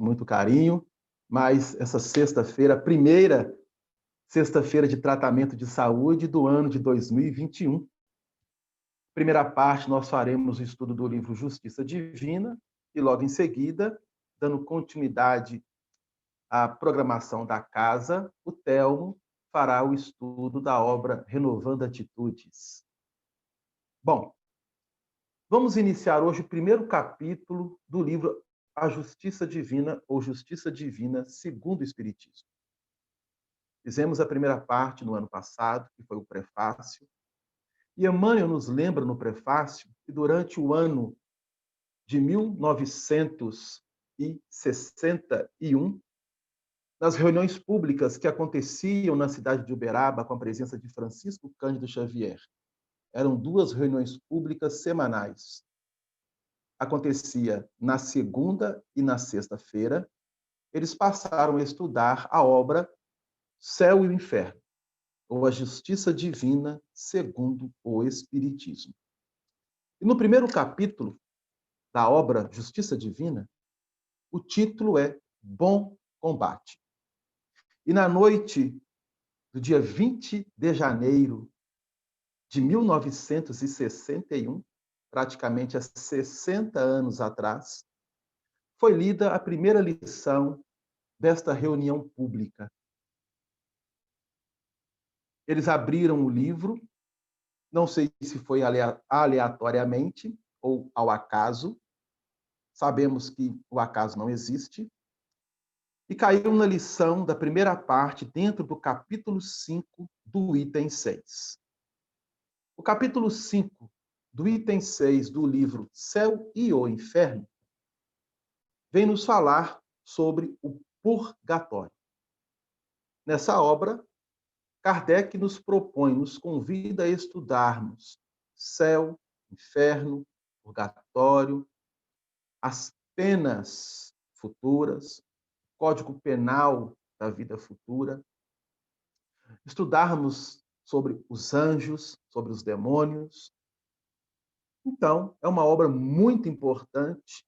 com muito carinho, mas essa sexta-feira, a primeira sexta-feira de tratamento de saúde do ano de 2021. Primeira parte, nós faremos o estudo do livro Justiça Divina e logo em seguida, dando continuidade à programação da casa, o Telmo fará o estudo da obra Renovando Atitudes. Bom, vamos iniciar hoje o primeiro capítulo do livro A Justiça Divina ou Justiça Divina segundo o Espiritismo. Fizemos a primeira parte no ano passado, que foi o prefácio, e Emmanuel nos lembra no prefácio que durante o ano de 1961, nas reuniões públicas que aconteciam na cidade de Uberaba com a presença de Francisco Cândido Xavier, eram 2 reuniões públicas semanais. Acontecia na segunda e na sexta-feira, eles passaram a estudar a obra Céu e o Inferno, ou a Justiça Divina segundo o Espiritismo. E no primeiro capítulo da obra Justiça Divina, o título é Bom Combate. E na noite do dia 20 de janeiro de 1961, praticamente há 60 anos atrás, foi lida a primeira lição desta reunião pública. Eles abriram o livro, não sei se foi aleatoriamente ou ao acaso, sabemos que o acaso não existe, e caiu na lição da primeira parte, dentro do capítulo 5 do item 6. O capítulo 5 do item 6 do livro Céu e o Inferno vem nos falar sobre o purgatório. Nessa obra, Kardec nos propõe, nos convida a estudarmos céu, inferno, purgatório, as penas futuras, Código Penal da vida futura, estudarmos sobre os anjos, sobre os demônios. Então, é uma obra muito importante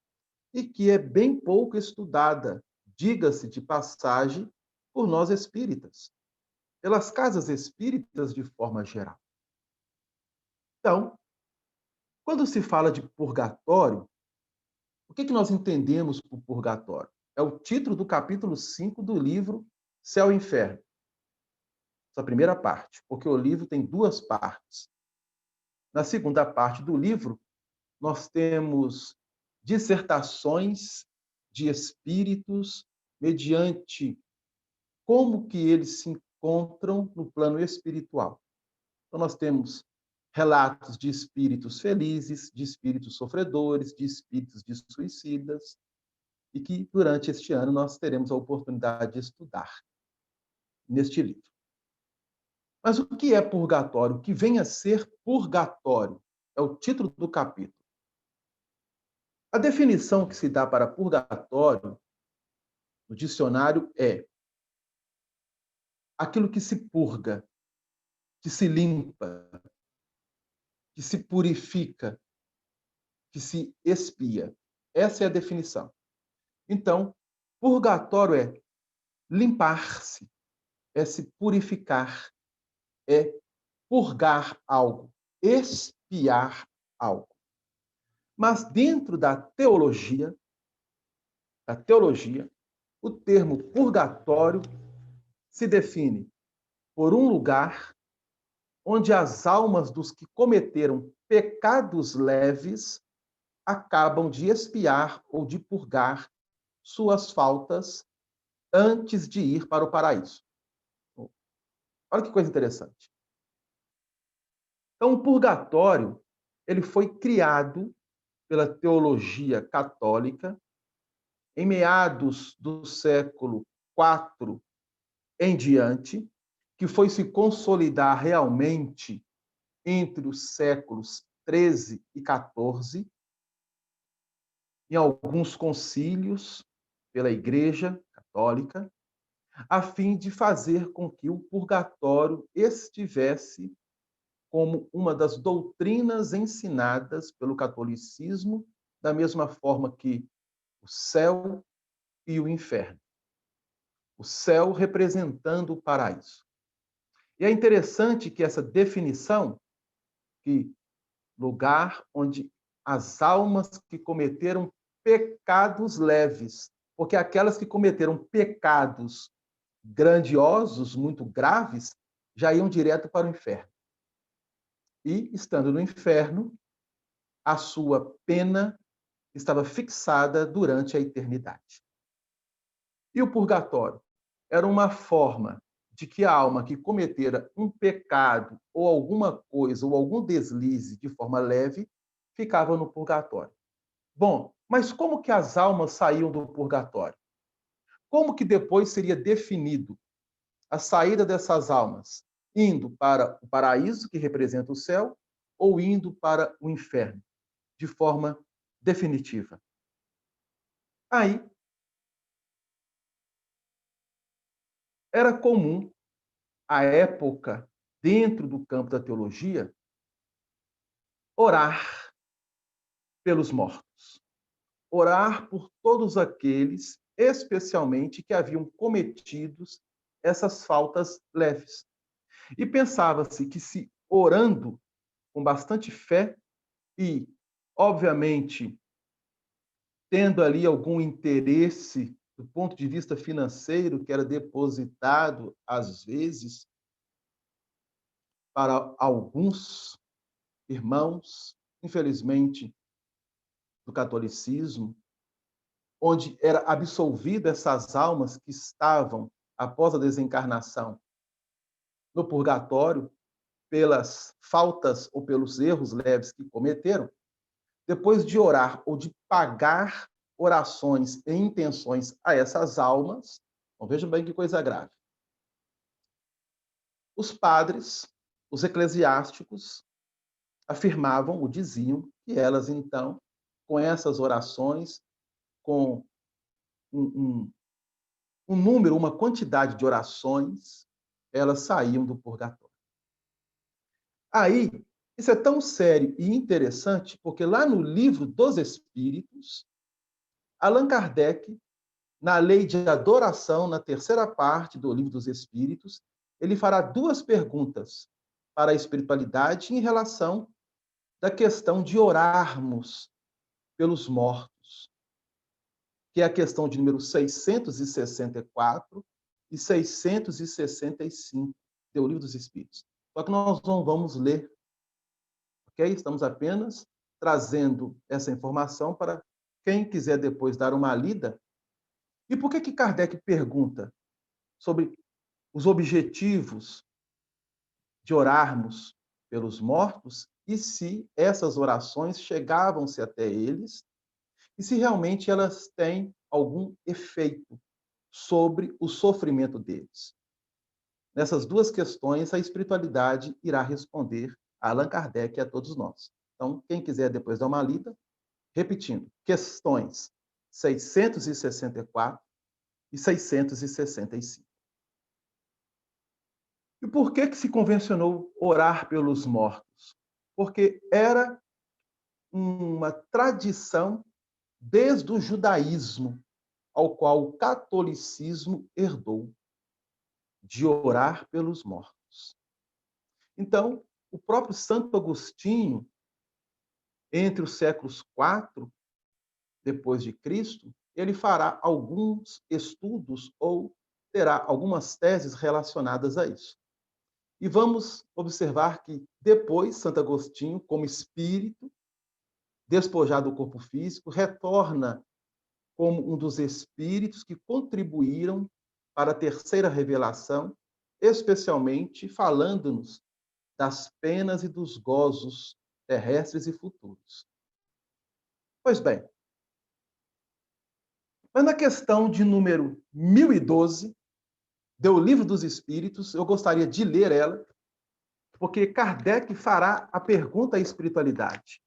e que é bem pouco estudada, diga-se de passagem, por nós espíritas, pelas casas espíritas de forma geral. Então, quando se fala de purgatório, o que nós entendemos por purgatório? É o título do capítulo 5 do livro Céu e Inferno. Essa primeira parte, porque o livro tem 2 partes. Na segunda parte do livro, nós temos dissertações de espíritos mediante como que eles se encontram no plano espiritual. Então, nós temos relatos de espíritos felizes, de espíritos sofredores, de espíritos de suicidas, e que durante este ano nós teremos a oportunidade de estudar neste livro. Mas o que é purgatório? O que vem a ser purgatório? É o título do capítulo. A definição que se dá para purgatório no dicionário é aquilo que se purga, que se limpa, que se purifica, que se expia. Essa é a definição. Então, purgatório é limpar-se, é se purificar, é purgar algo, expiar algo. Mas dentro da teologia, o termo purgatório se define por um lugar onde as almas dos que cometeram pecados leves acabam de expiar ou de purgar suas faltas antes de ir para o paraíso. Olha que coisa interessante. Então, o purgatório, ele foi criado pela teologia católica em meados do século IV em diante, que foi se consolidar realmente entre os séculos XIII e XIV, em alguns concílios pela Igreja Católica, a fim de fazer com que o purgatório estivesse como uma das doutrinas ensinadas pelo catolicismo, da mesma forma que o céu e o inferno. O céu representando o paraíso. E é interessante que essa definição, que lugar onde as almas que cometeram pecados leves, porque aquelas que cometeram pecados grandiosos, muito graves, já iam direto para o inferno. E, estando no inferno, a sua pena estava fixada durante a eternidade. E o purgatório? Era uma forma de que a alma que cometera um pecado ou alguma coisa, ou algum deslize de forma leve, ficava no purgatório. Bom, mas como que as almas saíam do purgatório? Como que depois seria definido a saída dessas almas? Indo para o paraíso, que representa o céu, ou indo para o inferno, de forma definitiva? Aí, era comum, à época, dentro do campo da teologia, orar pelos mortos. Orar por todos aqueles, especialmente, que haviam cometido essas faltas leves. E pensava-se que, se orando com bastante fé e, obviamente, tendo ali algum interesse do ponto de vista financeiro que era depositado, às vezes, para alguns irmãos, infelizmente, do catolicismo, onde era absolvida essas almas que estavam, após a desencarnação, no purgatório, pelas faltas ou pelos erros leves que cometeram, depois de orar ou de pagar orações e intenções a essas almas, então vejam bem que coisa grave. Os padres, os eclesiásticos, afirmavam ou diziam que elas, então, com essas orações, com um número, uma quantidade de orações, elas saíam do purgatório. Aí, isso é tão sério e interessante, porque lá no Livro dos Espíritos, Allan Kardec, na Lei de Adoração, na terceira parte do Livro dos Espíritos, ele fará duas perguntas para a espiritualidade em relação da questão de orarmos pelos mortos, que é a questão de número 664 e 665 do Livro dos Espíritos. Só que nós não vamos ler, ok? Estamos apenas trazendo essa informação para quem quiser depois dar uma lida. E por que Kardec pergunta sobre os objetivos de orarmos pelos mortos e se essas orações chegavam-se até eles e se realmente elas têm algum efeito sobre o sofrimento deles? Nessas duas questões, a espiritualidade irá responder a Allan Kardec e a todos nós. Então, quem quiser depois dar uma lida, repetindo, questões 664 e 665. E por que se convencionou orar pelos mortos? Porque era uma tradição desde o judaísmo, ao qual o catolicismo herdou, de orar pelos mortos. Então, o próprio Santo Agostinho, entre os séculos 4 depois de Cristo, ele fará alguns estudos ou terá algumas teses relacionadas a isso. E vamos observar que depois Santo Agostinho, como espírito, despojado do corpo físico, retorna como um dos espíritos que contribuíram para a terceira revelação, especialmente falando-nos das penas e dos gozos terrestres e futuros. Pois bem, mas na questão de número 1012, do Livro dos Espíritos, eu gostaria de ler ela, porque Kardec fará a pergunta à espiritualidade.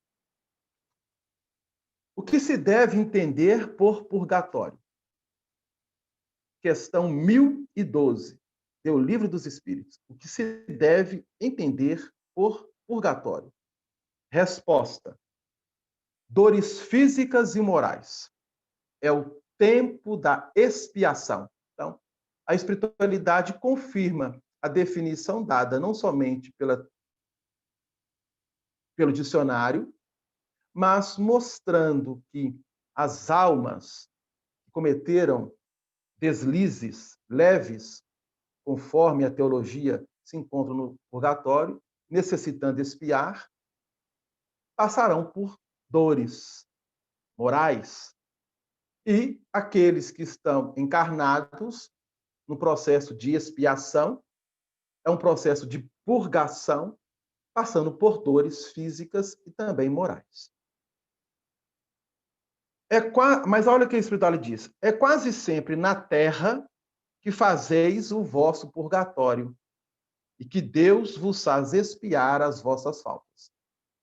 O que se deve entender por purgatório? Questão 1012, do Livro dos Espíritos. O que se deve entender por purgatório? Resposta: dores físicas e morais. É o tempo da expiação. Então, a espiritualidade confirma a definição dada não somente pelo dicionário, mas mostrando que as almas que cometeram deslizes leves, conforme a teologia se encontra no purgatório, necessitando expiar, passarão por dores morais. E aqueles que estão encarnados no processo de expiação, é um processo de purgação, passando por dores físicas e também morais. Mas olha o que a Espiritualidade diz. É quase sempre na terra que fazeis o vosso purgatório e que Deus vos faz expiar as vossas faltas.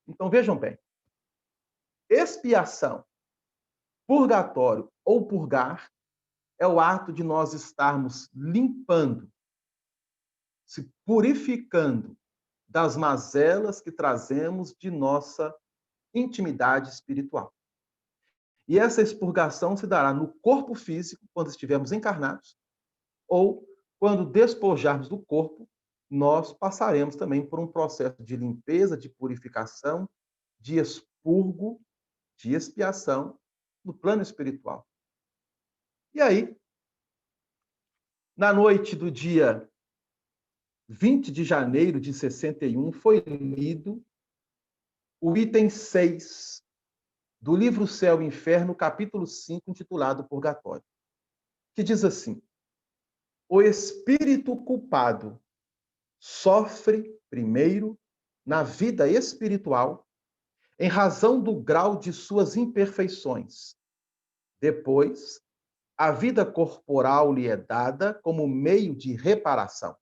Então, vejam bem. Expiação, purgatório ou purgar é o ato de nós estarmos limpando, se purificando das mazelas que trazemos de nossa intimidade espiritual. E essa expurgação se dará no corpo físico, quando estivermos encarnados, ou quando despojarmos do corpo, nós passaremos também por um processo de limpeza, de purificação, de expurgo, de expiação no plano espiritual. E aí, na noite do dia 20 de janeiro de 61, foi lido o item 6 do livro Céu e Inferno, capítulo 5, intitulado Purgatório, que diz assim: o espírito culpado sofre, primeiro, na vida espiritual, em razão do grau de suas imperfeições. Depois, a vida corporal lhe é dada como meio de reparação.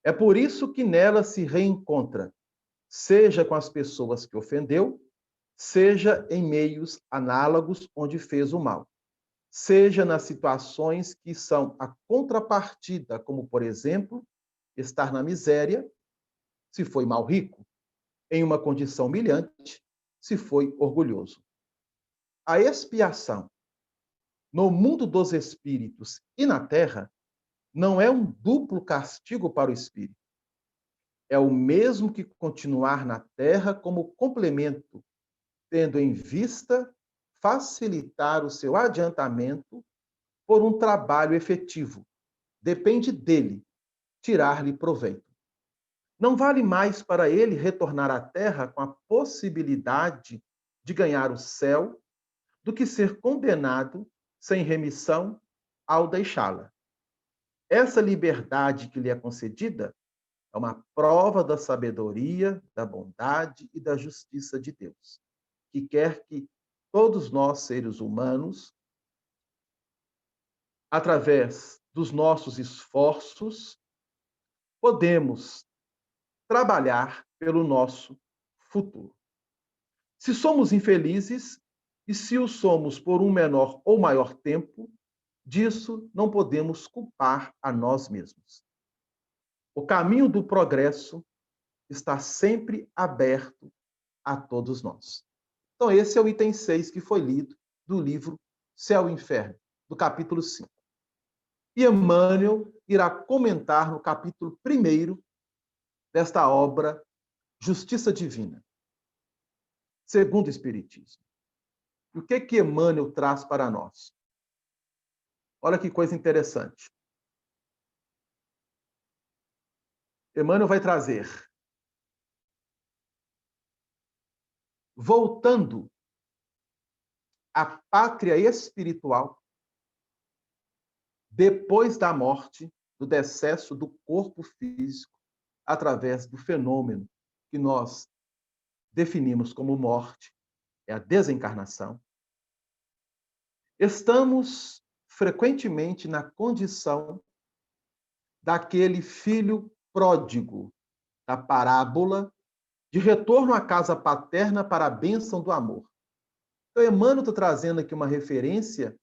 É por isso que nela se reencontra, seja com as pessoas que ofendeu, seja em meios análogos onde fez o mal, seja nas situações que são a contrapartida, como, por exemplo, estar na miséria, se foi mal rico, em uma condição humilhante, se foi orgulhoso. A expiação no mundo dos espíritos e na terra não é um duplo castigo para o espírito. É o mesmo que continuar na terra como complemento, tendo em vista facilitar o seu adiantamento por um trabalho efetivo. Depende dele tirar-lhe proveito. Não vale mais para ele retornar à terra com a possibilidade de ganhar o céu do que ser condenado sem remissão ao deixá-la. Essa liberdade que lhe é concedida é uma prova da sabedoria, da bondade e da justiça de Deus, que quer que todos nós, seres humanos, através dos nossos esforços, podemos trabalhar pelo nosso futuro. Se somos infelizes, e se o somos por um menor ou maior tempo, disso não podemos culpar a nós mesmos. O caminho do progresso está sempre aberto a todos nós. Então, esse é o item 6 que foi lido do livro Céu e Inferno, do capítulo 5. E Emmanuel irá comentar no capítulo 1 desta obra, Justiça Divina, segundo o Espiritismo. E o que Emmanuel traz para nós? Olha que coisa interessante. Emmanuel vai trazer, voltando à pátria espiritual, depois da morte, do decesso do corpo físico, através do fenômeno que nós definimos como morte, é a desencarnação, estamos frequentemente na condição daquele filho pródigo da parábola de retorno à casa paterna para a bênção do amor. Então, Emmanuel está trazendo aqui uma referência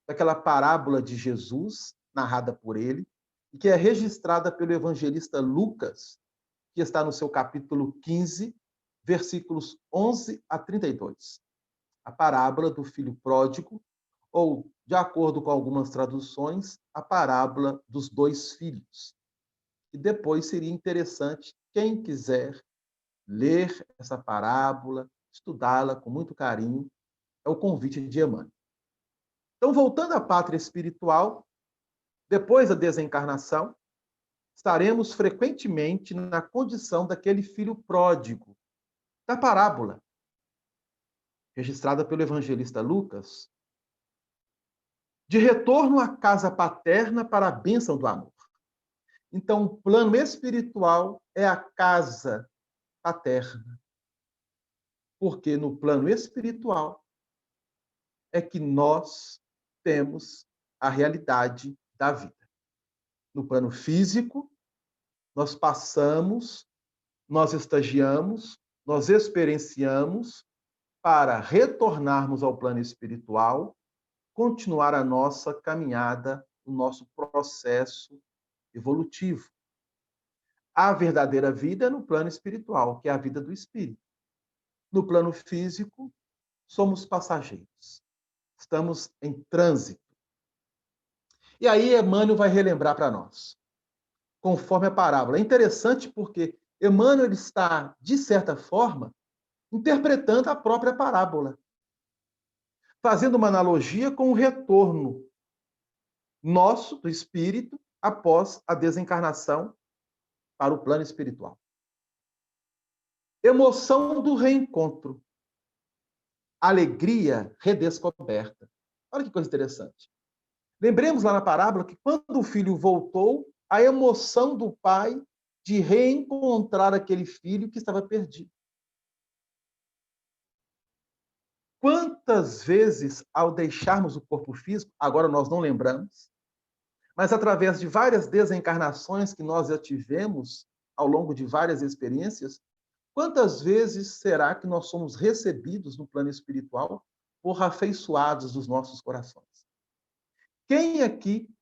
daquela parábola de Jesus, narrada por ele, e que é registrada pelo evangelista Lucas, que está no seu capítulo 15, versículos 11 a 32. A parábola do filho pródigo, ou, de acordo com algumas traduções, a parábola dos dois filhos. E depois seria interessante, quem quiser ler essa parábola, estudá-la com muito carinho, é o convite de Emmanuel. Então, voltando à pátria espiritual, depois da desencarnação, estaremos frequentemente na condição daquele filho pródigo da parábola, registrada pelo evangelista Lucas, de retorno à casa paterna para a bênção do amor. Então, o plano espiritual é a casa paterna, porque no plano espiritual é que nós temos a realidade da vida. No plano físico, nós passamos, nós estagiamos, nós experienciamos para retornarmos ao plano espiritual, continuar a nossa caminhada, o nosso processo evolutivo. A verdadeira vida é no plano espiritual, que é a vida do espírito. No plano físico, somos passageiros. Estamos em trânsito. E aí Emmanuel vai relembrar para nós, conforme a parábola. É interessante porque Emmanuel está, de certa forma, interpretando a própria parábola, fazendo uma analogia com o retorno nosso, do espírito, após a desencarnação para o plano espiritual. Emoção do reencontro. Alegria redescoberta. Olha que coisa interessante. Lembremos lá na parábola que quando o filho voltou, a emoção do pai de reencontrar aquele filho que estava perdido. Quantas vezes, ao deixarmos o corpo físico, agora nós não lembramos, mas através de várias desencarnações que nós já tivemos ao longo de várias experiências, quantas vezes será que nós somos recebidos no plano espiritual por afeiçoados dos nossos corações? Quem aqui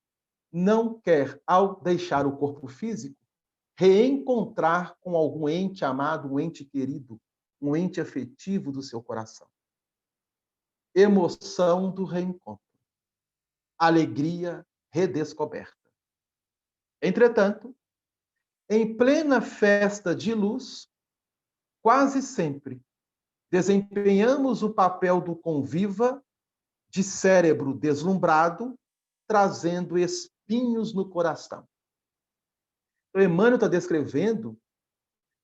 não quer, ao deixar o corpo físico, reencontrar com algum ente amado, um ente querido, um ente afetivo do seu coração? Emoção do reencontro. Alegria redescoberta. Entretanto, em plena festa de luz, quase sempre desempenhamos o papel do conviva, de cérebro deslumbrado, trazendo espinhos no coração. O Emmanuel está descrevendo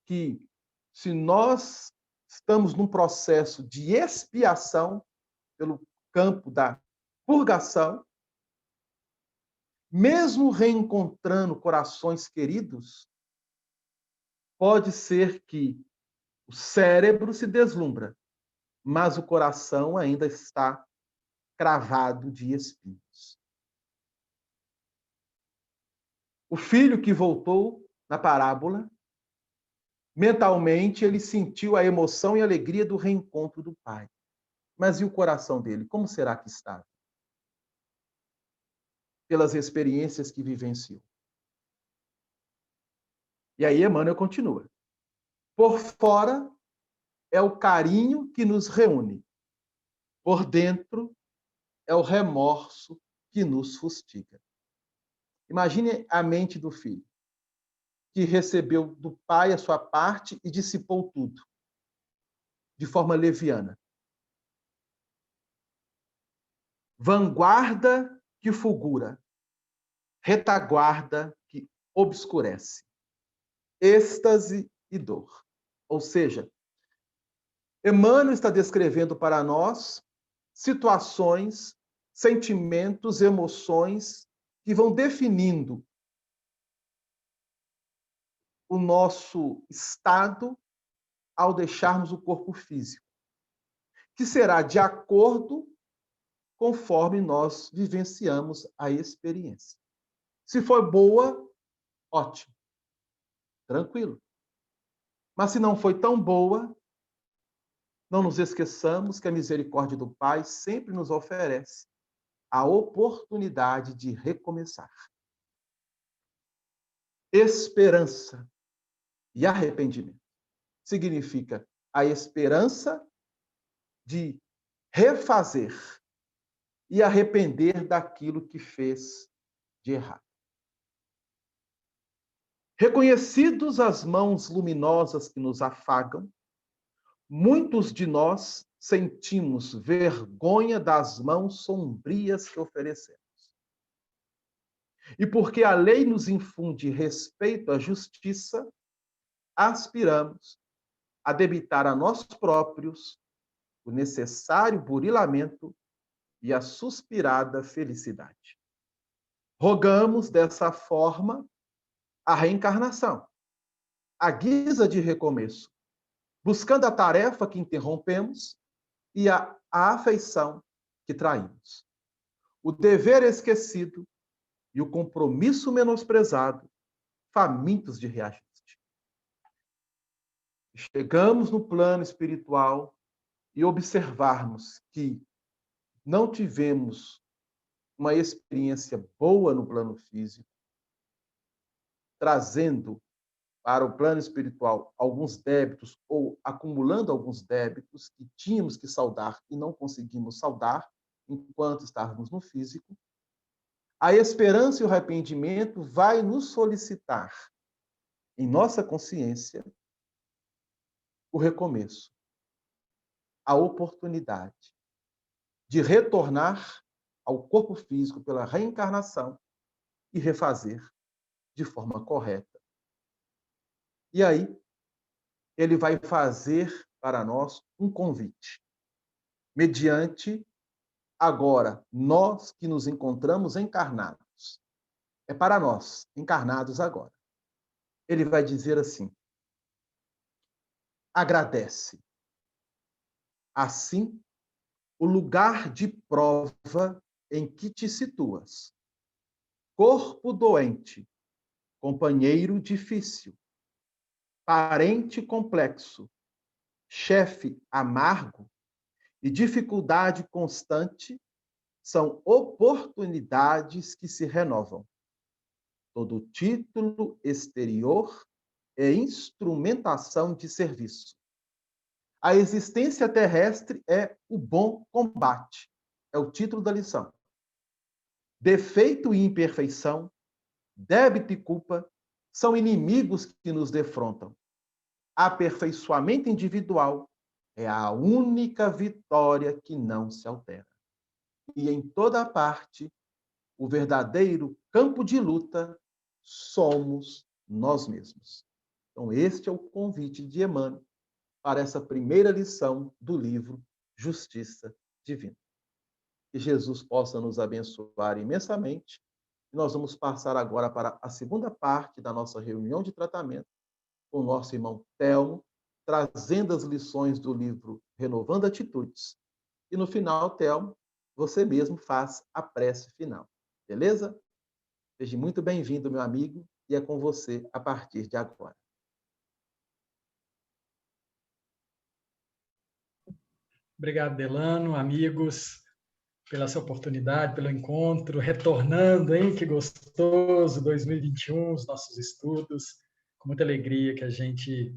que, se nós estamos num processo de expiação pelo campo da purgação, mesmo reencontrando corações queridos, pode ser que o cérebro se deslumbra, mas o coração ainda está cravado de espinhos. O filho que voltou na parábola, mentalmente ele sentiu a emoção e a alegria do reencontro do pai. Mas e o coração dele? Como será que está? Pelas experiências que vivenciou. E aí Emmanuel continua. Por fora é o carinho que nos reúne. Por dentro é o remorso que nos fustiga. Imagine a mente do filho, que recebeu do pai a sua parte e dissipou tudo, de forma leviana. Vanguarda que fulgura, retaguarda que obscurece, êxtase e dor. Ou seja, Emmanuel está descrevendo para nós situações, sentimentos, emoções que vão definindo o nosso estado ao deixarmos o corpo físico, que será de acordo conforme nós vivenciamos a experiência. Se for boa, ótimo, tranquilo. Mas se não foi tão boa, não nos esqueçamos que a misericórdia do Pai sempre nos oferece a oportunidade de recomeçar. Esperança e arrependimento significa a esperança de refazer e arrepender daquilo que fez de errado. Reconhecidos as mãos luminosas que nos afagam, muitos de nós sentimos vergonha das mãos sombrias que oferecemos. E porque a lei nos infunde respeito à justiça, aspiramos a debitar a nós próprios o necessário burilamento e a suspirada felicidade. Rogamos dessa forma a reencarnação, a guisa de recomeço, buscando a tarefa que interrompemos e a afeição que traímos. O dever esquecido e o compromisso menosprezado, famintos de reajuste. Chegamos no plano espiritual e observarmos que não tivemos uma experiência boa no plano físico, trazendo para o plano espiritual alguns débitos ou acumulando alguns débitos que tínhamos que saldar e não conseguimos saldar enquanto estávamos no físico, a esperança e o arrependimento vai nos solicitar em nossa consciência o recomeço, a oportunidade de retornar ao corpo físico pela reencarnação e refazer de forma correta. E aí, ele vai fazer para nós um convite, mediante agora nós que nos encontramos encarnados. É para nós, encarnados agora. Ele vai dizer assim: agradece. Assim, o lugar de prova em que te situas, corpo doente, companheiro difícil, parente complexo, chefe amargo e dificuldade constante, são oportunidades que se renovam. Todo título exterior é instrumentação de serviço. A existência terrestre é o bom combate. É o título da lição. Defeito e imperfeição, débito e culpa são inimigos que nos defrontam. Aperfeiçoamento individual é a única vitória que não se altera. E em toda parte, o verdadeiro campo de luta somos nós mesmos. Então, este é o convite de Emmanuel para essa primeira lição do livro Justiça Divina. Que Jesus possa nos abençoar imensamente. E nós vamos passar agora para a segunda parte da nossa reunião de tratamento com o nosso irmão Telmo, trazendo as lições do livro Renovando Atitudes. E no final, Telmo, você mesmo faz a prece final. Beleza? Seja muito bem-vindo, meu amigo, e é com você a partir de agora. Obrigado, Delano, amigos, pela essa oportunidade, pelo encontro, retornando, hein? Que gostoso, 2021, os nossos estudos, com muita alegria que a gente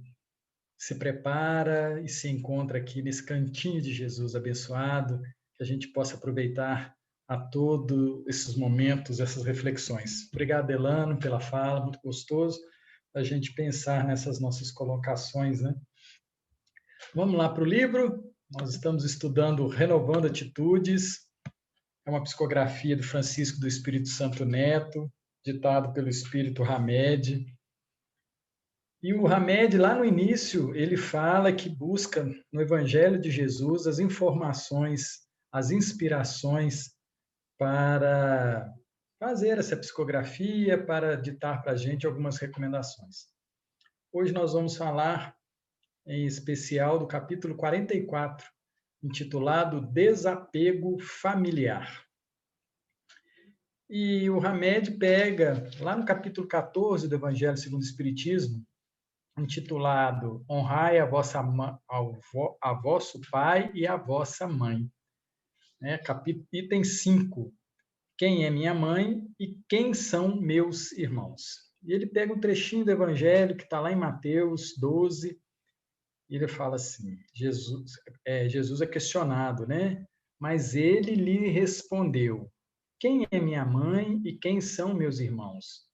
se prepara e se encontra aqui nesse cantinho de Jesus abençoado, que a gente possa aproveitar a todos esses momentos, essas reflexões. Obrigado, Delano, pela fala, muito gostoso a gente pensar nessas nossas colocações, né? Vamos lá para o livro. Nós estamos estudando Renovando Atitudes. É uma psicografia do Francisco do Espírito Santo Neto, ditado pelo Espírito Hamed. E o Hamed, lá no início, ele fala que busca no Evangelho de Jesus as informações, as inspirações para fazer essa psicografia, para ditar para a gente algumas recomendações. Hoje nós vamos falar, em especial, do capítulo 44, intitulado Desapego Familiar. E o Hamed pega, lá no capítulo 14 do Evangelho segundo o Espiritismo, intitulado Honrai a vosso pai e a vossa mãe. Item 5, quem é minha mãe e quem são meus irmãos. E ele pega um trechinho do Evangelho que está lá em Mateus 12, e ele fala assim, Jesus é questionado, né? Mas ele lhe respondeu: quem é minha mãe e quem são meus irmãos?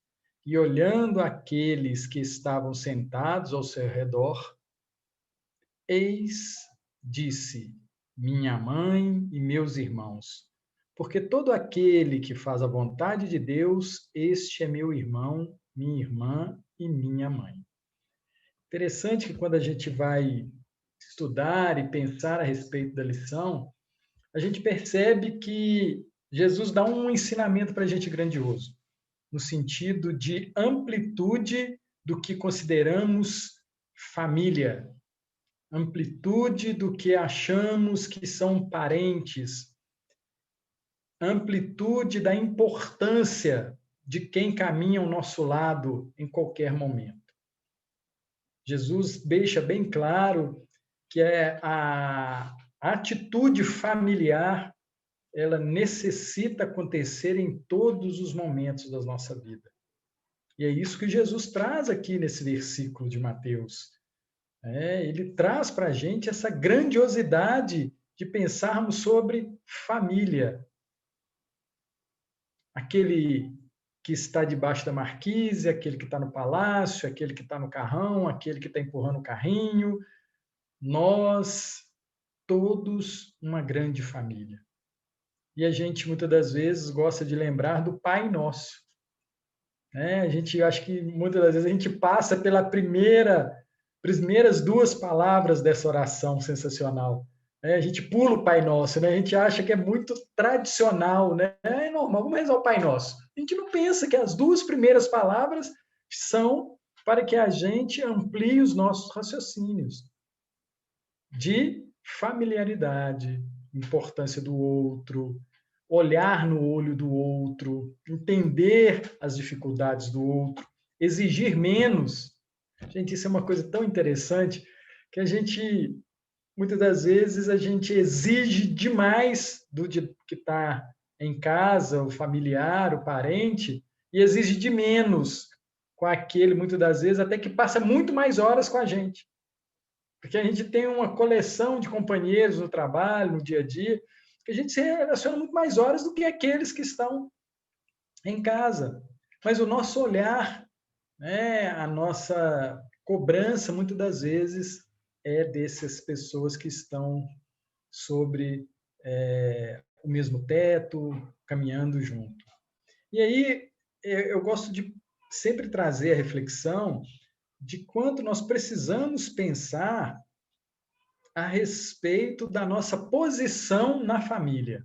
E olhando aqueles que estavam sentados ao seu redor, eis, disse, minha mãe e meus irmãos. Porque todo aquele que faz a vontade de Deus, este é meu irmão, minha irmã e minha mãe. Interessante que quando a gente vai estudar e pensar a respeito da lição, a gente percebe que Jesus dá um ensinamento para a gente grandioso, no sentido de amplitude do que consideramos família, amplitude do que achamos que são parentes, amplitude da importância de quem caminha ao nosso lado em qualquer momento. Jesus deixa bem claro que a atitude familiar ela necessita acontecer em todos os momentos da nossa vida. E é isso que Jesus traz aqui nesse versículo de Mateus. Ele traz para a gente essa grandiosidade de pensarmos sobre família. Aquele que está debaixo da marquise, aquele que está no palácio, aquele que está no carrão, aquele que está empurrando o carrinho. Nós, todos, uma grande família. E a gente, muitas das vezes, gosta de lembrar do Pai Nosso. A gente, acho que, muitas das vezes, a gente passa pela primeiras duas palavras dessa oração sensacional. A gente pula o Pai Nosso, né? A gente acha que é muito tradicional, né? É normal, vamos rezar o Pai Nosso. A gente não pensa que as duas primeiras palavras são para que a gente amplie os nossos raciocínios de familiaridade, importância do outro, olhar no olho do outro, entender as dificuldades do outro, exigir menos. Gente, isso é uma coisa tão interessante que a gente, muitas das vezes, a gente exige demais do que está em casa, o familiar, o parente, e exige de menos com aquele, muitas das vezes, até que passa muito mais horas com a gente. Porque a gente tem uma coleção de companheiros no trabalho, no dia a dia, que a gente se relaciona muito mais horas do que aqueles que estão em casa. Mas o nosso olhar, a nossa cobrança, muitas das vezes, é dessas pessoas que estão sobre o mesmo teto, caminhando junto. E aí, eu gosto de sempre trazer a reflexão de quanto nós precisamos pensar a respeito da nossa posição na família.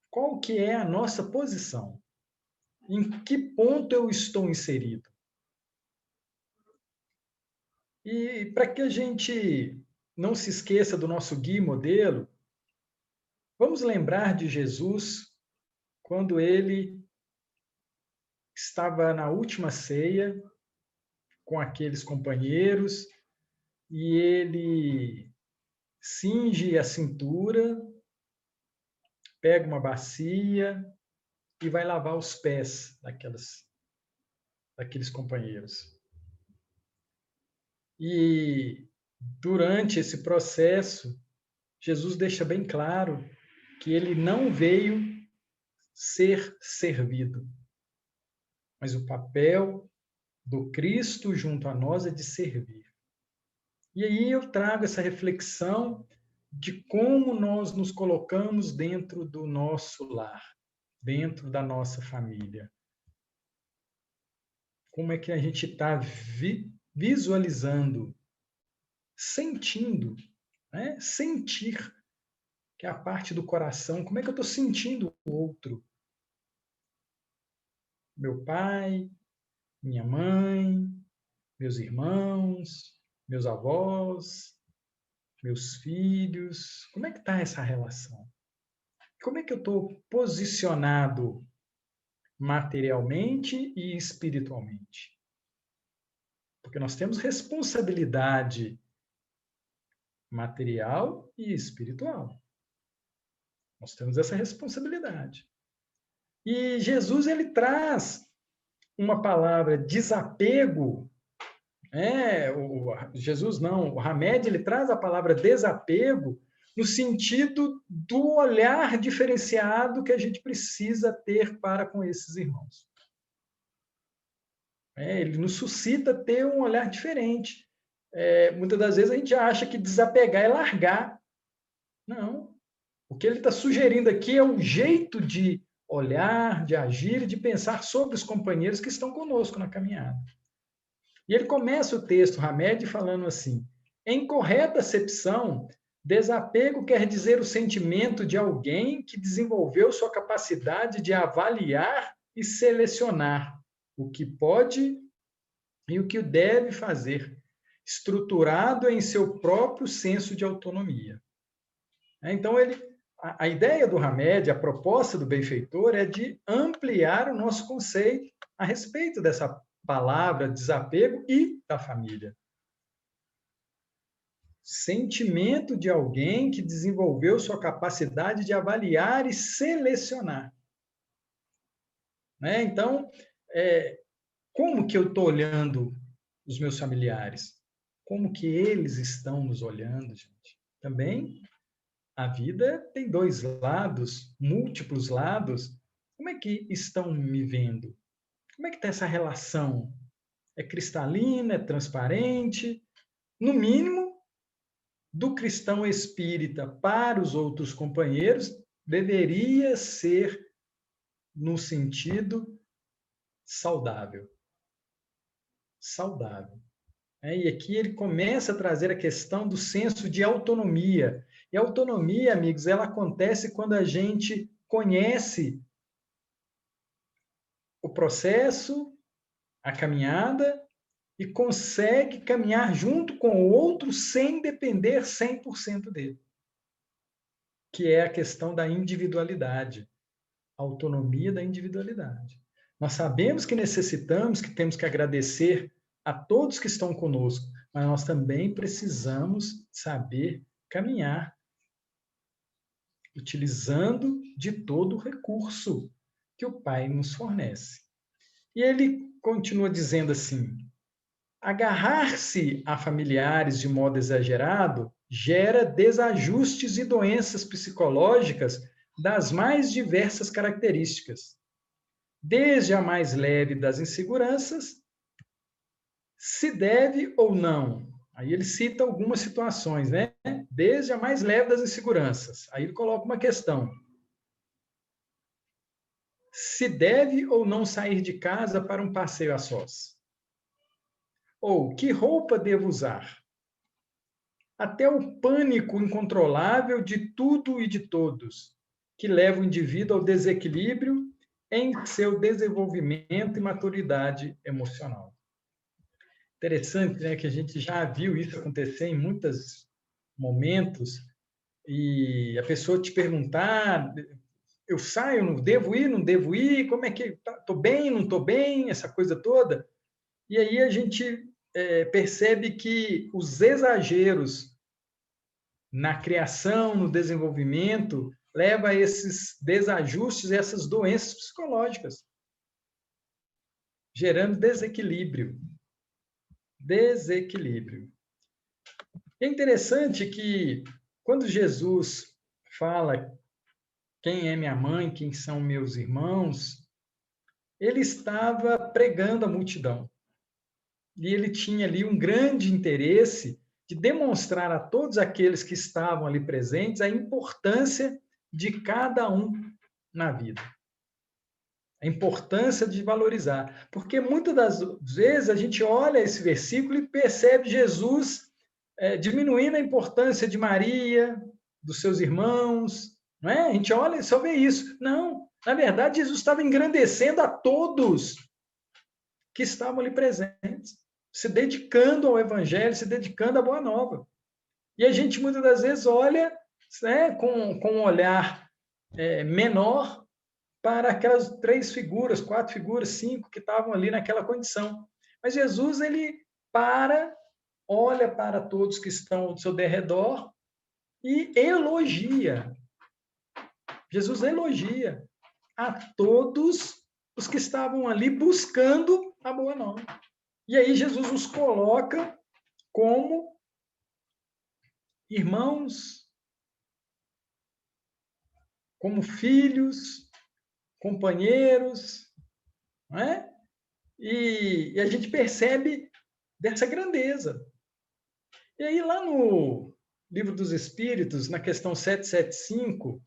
Qual que é a nossa posição? Em que ponto eu estou inserido? E para que a gente não se esqueça do nosso guia e modelo, vamos lembrar de Jesus quando ele estava na última ceia com aqueles companheiros e ele cinge a cintura, pega uma bacia e vai lavar os pés daqueles companheiros. E durante esse processo, Jesus deixa bem claro que ele não veio ser servido, mas o papel do Cristo junto a nós é de servir. E aí eu trago essa reflexão de como nós nos colocamos dentro do nosso lar, dentro da nossa família. Como é que a gente está visualizando, sentindo, sentir, que é a parte do coração. Como é que eu estou sentindo o outro? Meu pai, minha mãe, meus irmãos, meus avós, meus filhos. Como é que está essa relação? Como é que eu estou posicionado materialmente e espiritualmente? Porque nós temos responsabilidade material e espiritual. Nós temos essa responsabilidade. E Jesus ele traz uma palavra desapego. Jesus não, o Hamed ele traz a palavra desapego no sentido do olhar diferenciado que a gente precisa ter para com esses irmãos. Ele nos suscita ter um olhar diferente. Muitas das vezes a gente acha que desapegar é largar. Não. O que ele está sugerindo aqui é um jeito de olhar, de agir e de pensar sobre os companheiros que estão conosco na caminhada. E ele começa o texto, Hamed, falando assim: em correta acepção, desapego quer dizer o sentimento de alguém que desenvolveu sua capacidade de avaliar e selecionar o que pode e o que deve fazer, estruturado em seu próprio senso de autonomia. Então, a ideia do Hamed, a proposta do benfeitor é de ampliar o nosso conceito a respeito dessa palavra desapego e da família. Sentimento de alguém que desenvolveu sua capacidade de avaliar e selecionar. Então, como que eu estou olhando os meus familiares? Como que eles estão nos olhando, gente? Também a vida tem dois lados, múltiplos lados. Como é que estão me vendo? Como é que está essa relação? É cristalina? É transparente? No mínimo, do cristão espírita para os outros companheiros, deveria ser no sentido saudável. Saudável. E aqui ele começa a trazer a questão do senso de autonomia. E a autonomia, amigos, ela acontece quando a gente conhece o processo, a caminhada, e consegue caminhar junto com o outro sem depender 100% dele. Que é a questão da individualidade. A autonomia da individualidade. Nós sabemos que necessitamos, que temos que agradecer a todos que estão conosco, mas nós também precisamos saber caminhar, utilizando de todo o recurso que o Pai nos fornece. E ele continua dizendo assim: agarrar-se a familiares de modo exagerado gera desajustes e doenças psicológicas das mais diversas características, desde a mais leve das inseguranças, se deve ou não. Aí ele cita algumas situações, né? Desde a mais leve das inseguranças. Aí ele coloca uma questão: se deve ou não sair de casa para um passeio a sós? Ou que roupa devo usar? Até o pânico incontrolável de tudo e de todos, que leva o indivíduo ao desequilíbrio em seu desenvolvimento e maturidade emocional. Interessante, né, que a gente já viu isso acontecer em muitos momentos, e a pessoa te perguntar: eu saio, não devo ir, não devo ir, como é que estou bem, não estou bem, essa coisa toda. E aí a gente percebe que os exageros na criação, no desenvolvimento, leva a esses desajustes, essas doenças psicológicas, gerando desequilíbrio. Desequilíbrio. É interessante que, quando Jesus fala quem é minha mãe, quem são meus irmãos, ele estava pregando à multidão. E ele tinha ali um grande interesse de demonstrar a todos aqueles que estavam ali presentes a importância de cada um na vida. A importância de valorizar. Porque muitas das vezes a gente olha esse versículo e percebe Jesus diminuindo a importância de Maria, dos seus irmãos, não é? A gente olha e só vê isso. Não, na verdade, Jesus estava engrandecendo a todos que estavam ali presentes, se dedicando ao Evangelho, se dedicando à Boa Nova. E a gente, muitas das vezes, olha, né, com um olhar menor para aquelas 3 figuras, 4 figuras, 5 que estavam ali naquela condição. Mas Jesus, ele olha para todos que estão ao seu derredor e elogia. Jesus elogia a todos os que estavam ali buscando a Boa Nova. E aí Jesus os coloca como irmãos, como filhos, companheiros, não é? E a gente percebe dessa grandeza. E aí, lá no Livro dos Espíritos, na questão 775,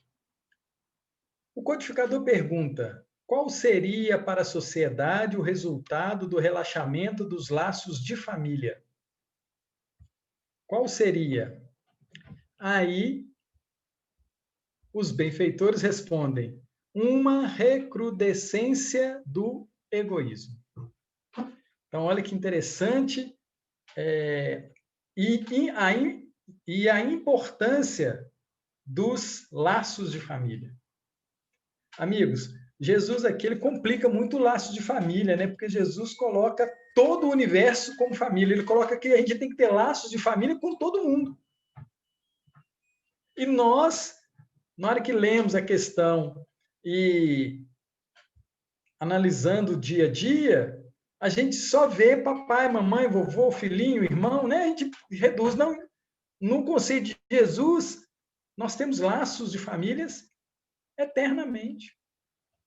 o codificador pergunta: qual seria para a sociedade o resultado do relaxamento dos laços de família? Qual seria? Aí, os benfeitores respondem: uma recrudescência do egoísmo. Então, olha que interessante, e a importância dos laços de família. Amigos, Jesus aqui ele complica muito o laço de família, né? Porque Jesus coloca todo o universo como família. Ele coloca que a gente tem que ter laços de família com todo mundo. E nós, na hora que lemos a questão e analisando o dia a dia, a gente só vê papai, mamãe, vovô, filhinho, irmão, né? A gente reduz. Não, no conceito de Jesus, nós temos laços de famílias eternamente,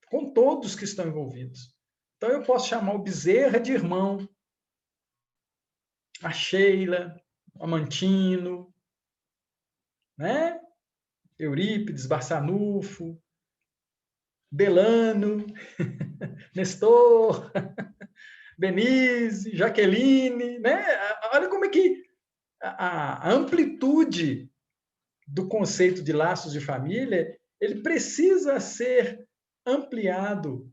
com todos que estão envolvidos. Então, eu posso chamar o Bezerra de irmão, a Sheila, o Amantino, né? Eurípides, Barçanufo, Delano, Nestor, Denise, Jaqueline, né? Olha como é que a amplitude do conceito de laços de família, ele precisa ser ampliado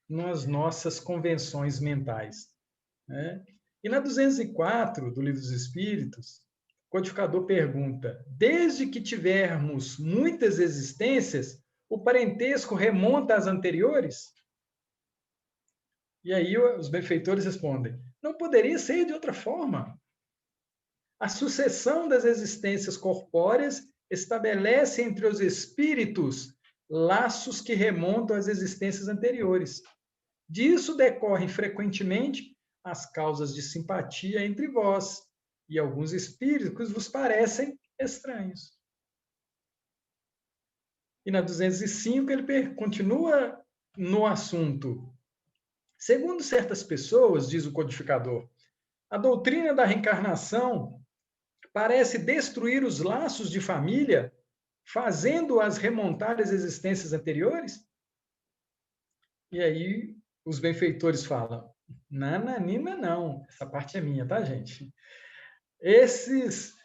nas nossas convenções mentais, né? E na 204 do Livro dos Espíritos, o codificador pergunta: desde que tivermos muitas existências, o parentesco remonta às anteriores? E aí os benfeitores respondem: não poderia ser de outra forma. A sucessão das existências corpóreas estabelece entre os espíritos laços que remontam às existências anteriores. Disso decorrem frequentemente as causas de simpatia entre vós e alguns espíritos vos parecem estranhos. E na 205 ele continua no assunto. Segundo certas pessoas, diz o codificador, a doutrina da reencarnação parece destruir os laços de família, fazendo-as remontar às existências anteriores? E aí os benfeitores falam: nananina não, essa parte é minha, tá, gente?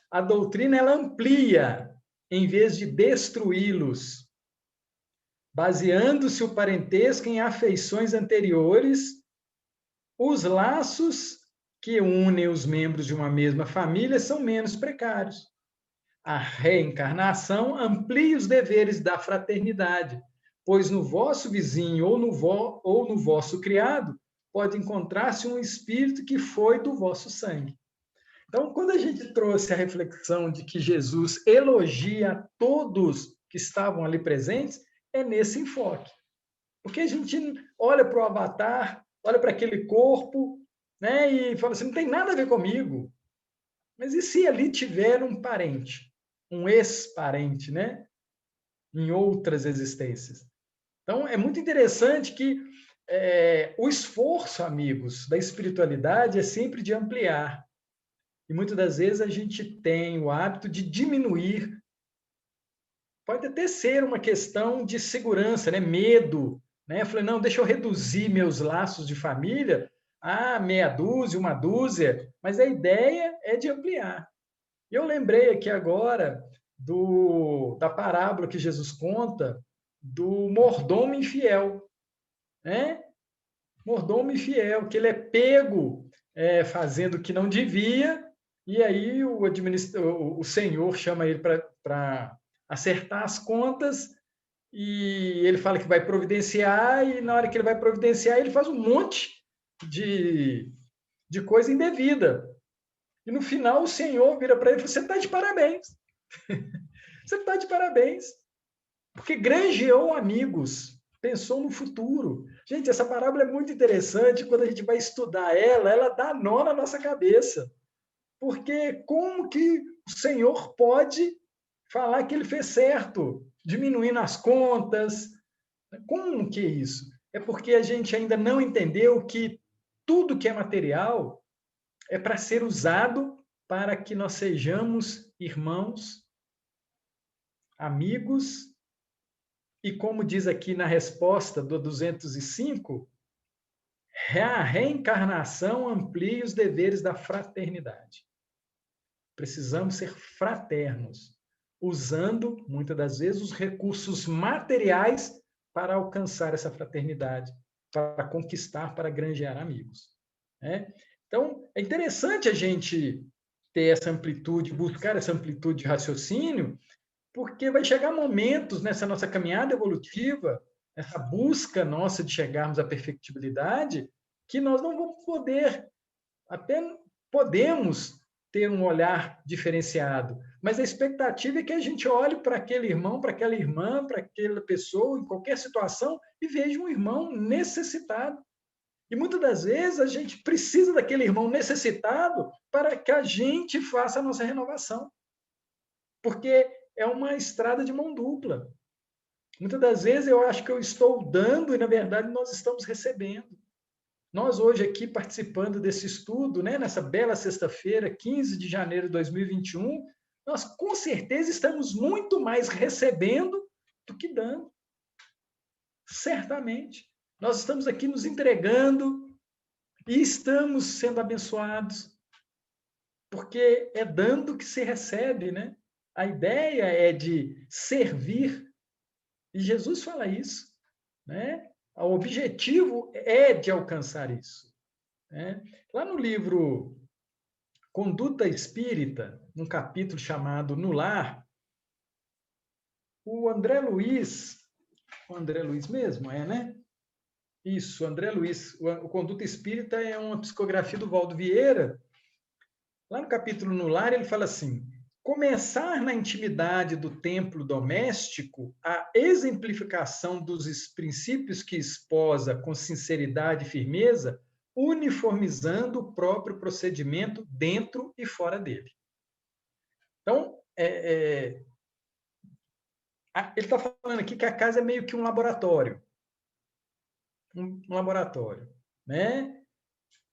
A doutrina ela amplia, em vez de destruí-los, baseando-se o parentesco em afeições anteriores, os laços que unem os membros de uma mesma família são menos precários. A reencarnação amplia os deveres da fraternidade, pois no vosso vizinho ou no vosso criado pode encontrar-se um espírito que foi do vosso sangue. Então, quando a gente trouxe a reflexão de que Jesus elogia todos que estavam ali presentes, é nesse enfoque. Porque a gente olha para o avatar, olha para aquele corpo, né, e fala assim, não tem nada a ver comigo. Mas e se ali tiver um parente, um ex-parente, né, em outras existências? Então, é muito interessante que o esforço, amigos, da espiritualidade é sempre de ampliar. E muitas das vezes a gente tem o hábito de diminuir. Pode até ser uma questão de segurança, né? Medo. Né? Eu falei, não, deixa eu reduzir meus laços de família a meia dúzia, uma dúzia, mas a ideia é de ampliar. E eu lembrei aqui agora da parábola que Jesus conta do mordomo infiel. Né? Mordomo infiel, que ele é pego fazendo o que não devia, e aí o senhor chama ele para acertar as contas, e ele fala que vai providenciar, e na hora que ele vai providenciar, ele faz um monte de coisa indevida. E no final o senhor vira para ele e fala: você está de parabéns. Você está de parabéns. Porque granjeou amigos, pensou no futuro. Gente, essa parábola é muito interessante. Quando a gente vai estudar ela dá nó na nossa cabeça. Porque como que o Senhor pode falar que ele fez certo? diminuindo as contas. Como que é isso? É porque a gente ainda não entendeu que tudo que é material é para ser usado para que nós sejamos irmãos, amigos, e como diz aqui na resposta do 205, a reencarnação amplia os deveres da fraternidade. Precisamos ser fraternos, usando, muitas das vezes, os recursos materiais para alcançar essa fraternidade, para conquistar, para granjear amigos. Né? Então, é interessante a gente ter essa amplitude, buscar essa amplitude de raciocínio, porque vai chegar momentos nessa nossa caminhada evolutiva, essa busca nossa de chegarmos à perfectibilidade, que nós não vamos poder, até podemos ter um olhar diferenciado, mas a expectativa é que a gente olhe para aquele irmão, para aquela irmã, para aquela pessoa, em qualquer situação, e veja um irmão necessitado. E muitas das vezes a gente precisa daquele irmão necessitado para que a gente faça a nossa renovação. Porque é uma estrada de mão dupla. Muitas das vezes eu acho que eu estou dando e, na verdade, nós estamos recebendo. Nós hoje aqui participando desse estudo, né, nessa bela sexta-feira, 15 de janeiro de 2021, nós com certeza estamos muito mais recebendo do que dando. Certamente. Nós estamos aqui nos entregando e estamos sendo abençoados, porque é dando que se recebe, né? A ideia é de servir, e Jesus fala isso, né? O objetivo é de alcançar isso. Né? Lá no livro Conduta Espírita, num capítulo chamado No Lar, o André Luiz mesmo, né? Isso, André Luiz. O Conduta Espírita é uma psicografia do Valdo Vieira. Lá no capítulo No Lar, ele fala assim: começar na intimidade do templo doméstico a exemplificação dos princípios que esposa com sinceridade e firmeza, uniformizando o próprio procedimento dentro e fora dele. Então, ele está falando aqui que a casa é meio que um laboratório. Um laboratório, né?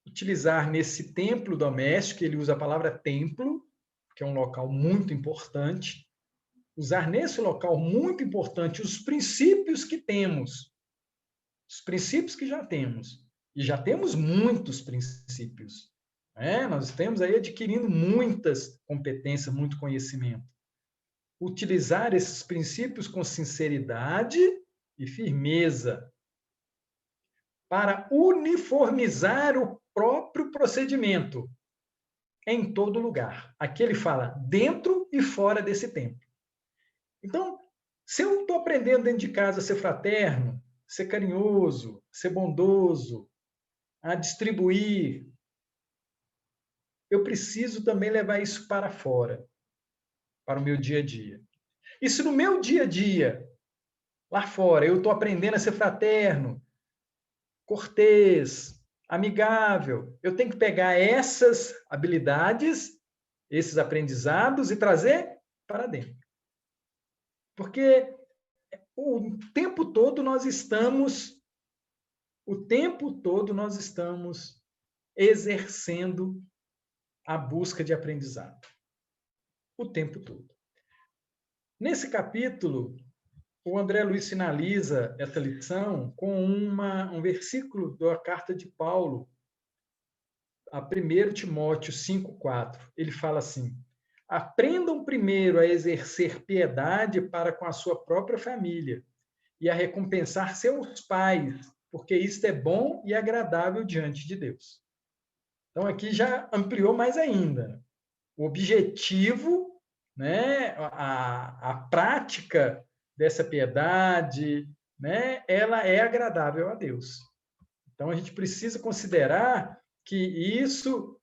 Utilizar nesse templo doméstico, ele usa a palavra templo, que é um local muito importante, usar nesse local muito importante os princípios que temos, os princípios que já temos, e já temos muitos princípios, né? Nós estamos aí adquirindo muitas competências, muito conhecimento. Utilizar esses princípios com sinceridade e firmeza para uniformizar o próprio procedimento em todo lugar. Aqui ele fala dentro e fora desse templo. Então, se eu estou aprendendo dentro de casa a ser fraterno, ser carinhoso, ser bondoso, a distribuir, eu preciso também levar isso para fora, para o meu dia a dia. E se no meu dia a dia, lá fora, eu estou aprendendo a ser fraterno, cortês, amigável, eu tenho que pegar essas habilidades, esses aprendizados e trazer para dentro. Porque o tempo todo nós estamos exercendo a busca de aprendizado. O tempo todo. Nesse capítulo, o André Luiz finaliza essa lição com um versículo da carta de Paulo, a 1 Timóteo 5,4. Ele fala assim: aprendam primeiro a exercer piedade para com a sua própria família e a recompensar seus pais, porque isto é bom e agradável diante de Deus. Então, aqui já ampliou mais ainda. O objetivo, né, a prática dessa piedade, né, ela é agradável a Deus. Então, a gente precisa considerar que isso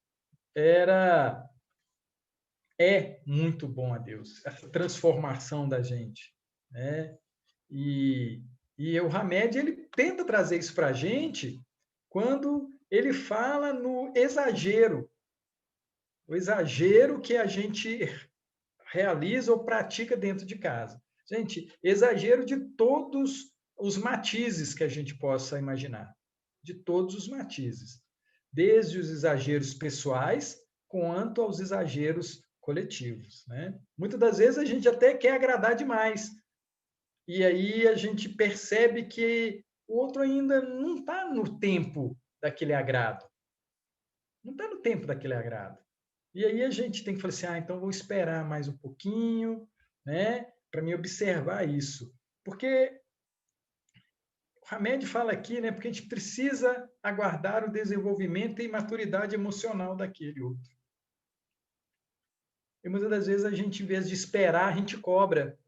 é muito bom a Deus, essa transformação da gente, né? E o Hamed, ele tenta trazer isso para a gente quando ele fala no exagero, o exagero que a gente realiza ou pratica dentro de casa. Gente, exagero de todos os matizes que a gente possa imaginar, de todos os matizes, desde os exageros pessoais quanto aos exageros coletivos, né? Muitas das vezes a gente até quer agradar demais, e aí a gente percebe que o outro ainda não está no tempo daquele agrado, não está no tempo daquele agrado. E aí a gente tem que falar assim, então vou esperar mais um pouquinho, né, para me observar isso. Porque o Hamed fala aqui, né, porque a gente precisa aguardar o desenvolvimento e maturidade emocional daquele outro. E muitas das vezes a gente, em vez de esperar, a gente cobra.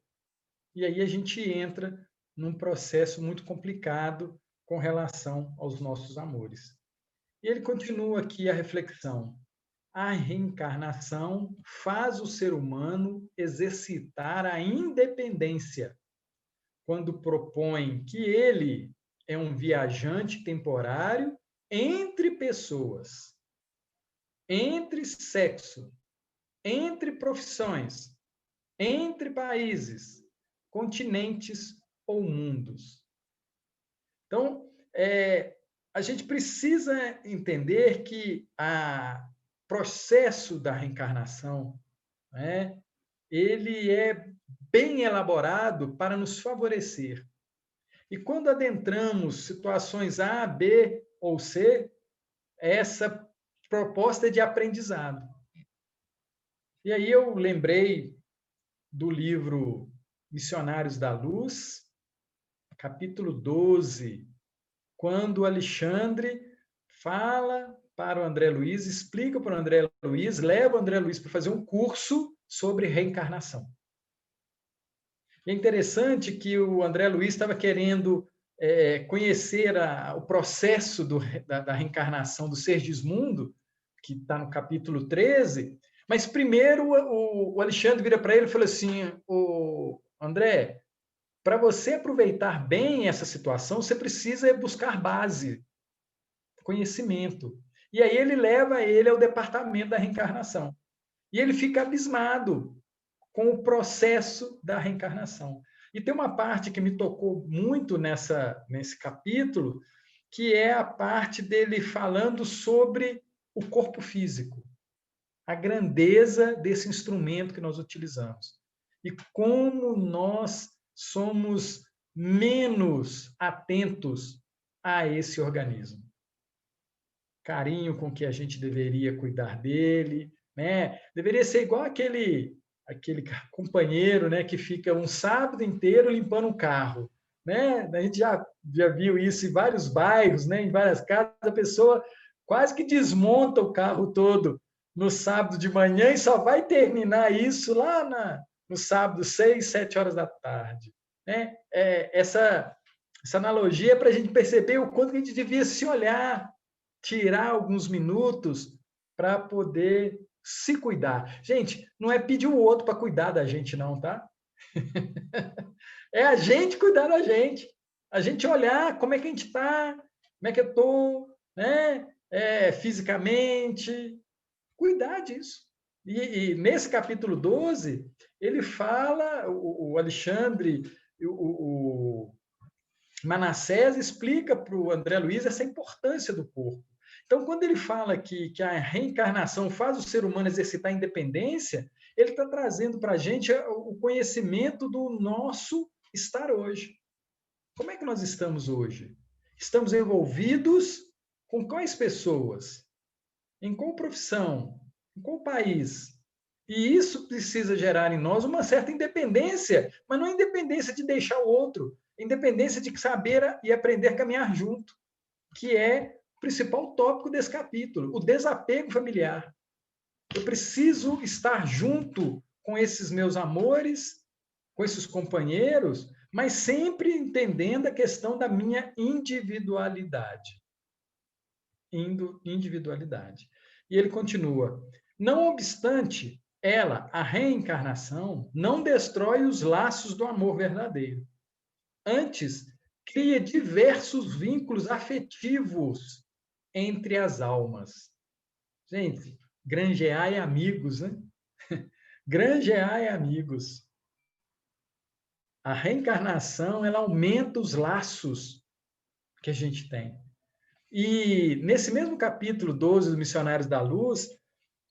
E aí a gente entra num processo muito complicado com relação aos nossos amores. E ele continua aqui a reflexão. A reencarnação faz o ser humano exercitar a independência, quando propõe que ele é um viajante temporário entre pessoas, entre sexo, entre profissões, entre países, continentes ou mundos. Então, a gente precisa entender que o processo da reencarnação, né, ele é bem elaborado para nos favorecer. E quando adentramos situações A, B ou C, essa proposta é de aprendizado. E aí eu lembrei do livro Missionários da Luz, capítulo 12, quando Alexandre fala para o André Luiz, explica para o André Luiz, leva o André Luiz para fazer um curso sobre reencarnação. E é interessante que o André Luiz estava querendo conhecer o processo da reencarnação do Sergismundo, que está no capítulo 13, mas primeiro o Alexandre vira para ele e fala assim, André, para você aproveitar bem essa situação, você precisa buscar base, conhecimento. E aí ele leva ele ao departamento da reencarnação. E ele fica abismado com o processo da reencarnação. E tem uma parte que me tocou muito nesse capítulo, que é a parte dele falando sobre o corpo físico, a grandeza desse instrumento que nós utilizamos e como nós somos menos atentos a esse organismo. Carinho com que a gente deveria cuidar dele, né? Deveria ser igual aquele companheiro, né, que fica um sábado inteiro limpando um carro, né? A gente já viu isso em vários bairros, né, em várias casas, a pessoa quase que desmonta o carro todo no sábado de manhã e só vai terminar isso lá no sábado, 6, 7 horas da tarde, né? Essa analogia é para a gente perceber o quanto que a gente devia se olhar, tirar alguns minutos para poder se cuidar. Gente, não é pedir o outro para cuidar da gente, não, tá? É a gente cuidar da gente. A gente olhar como é que a gente está, como é que eu estou, né? Fisicamente, cuidar disso. E nesse capítulo 12, ele fala, o Alexandre, o Manassés explica para o André Luiz essa importância do corpo. Então, quando ele fala que a reencarnação faz o ser humano exercitar a independência, ele está trazendo para a gente o conhecimento do nosso estar hoje. Como é que nós estamos hoje? Estamos envolvidos com quais pessoas? Em qual profissão? Em qual país? E isso precisa gerar em nós uma certa independência, mas não independência de deixar o outro, independência de saber e aprender a caminhar junto, que é o principal tópico desse capítulo, o desapego familiar. Eu preciso estar junto com esses meus amores, com esses companheiros, mas sempre entendendo a questão da minha individualidade. Individualidade. E ele continua: não obstante, a reencarnação, não destrói os laços do amor verdadeiro. Antes, cria diversos vínculos afetivos entre as almas. Gente, granjeai amigos, né? Granjeai amigos. A reencarnação, ela aumenta os laços que a gente tem. E nesse mesmo capítulo 12 dos Missionários da Luz,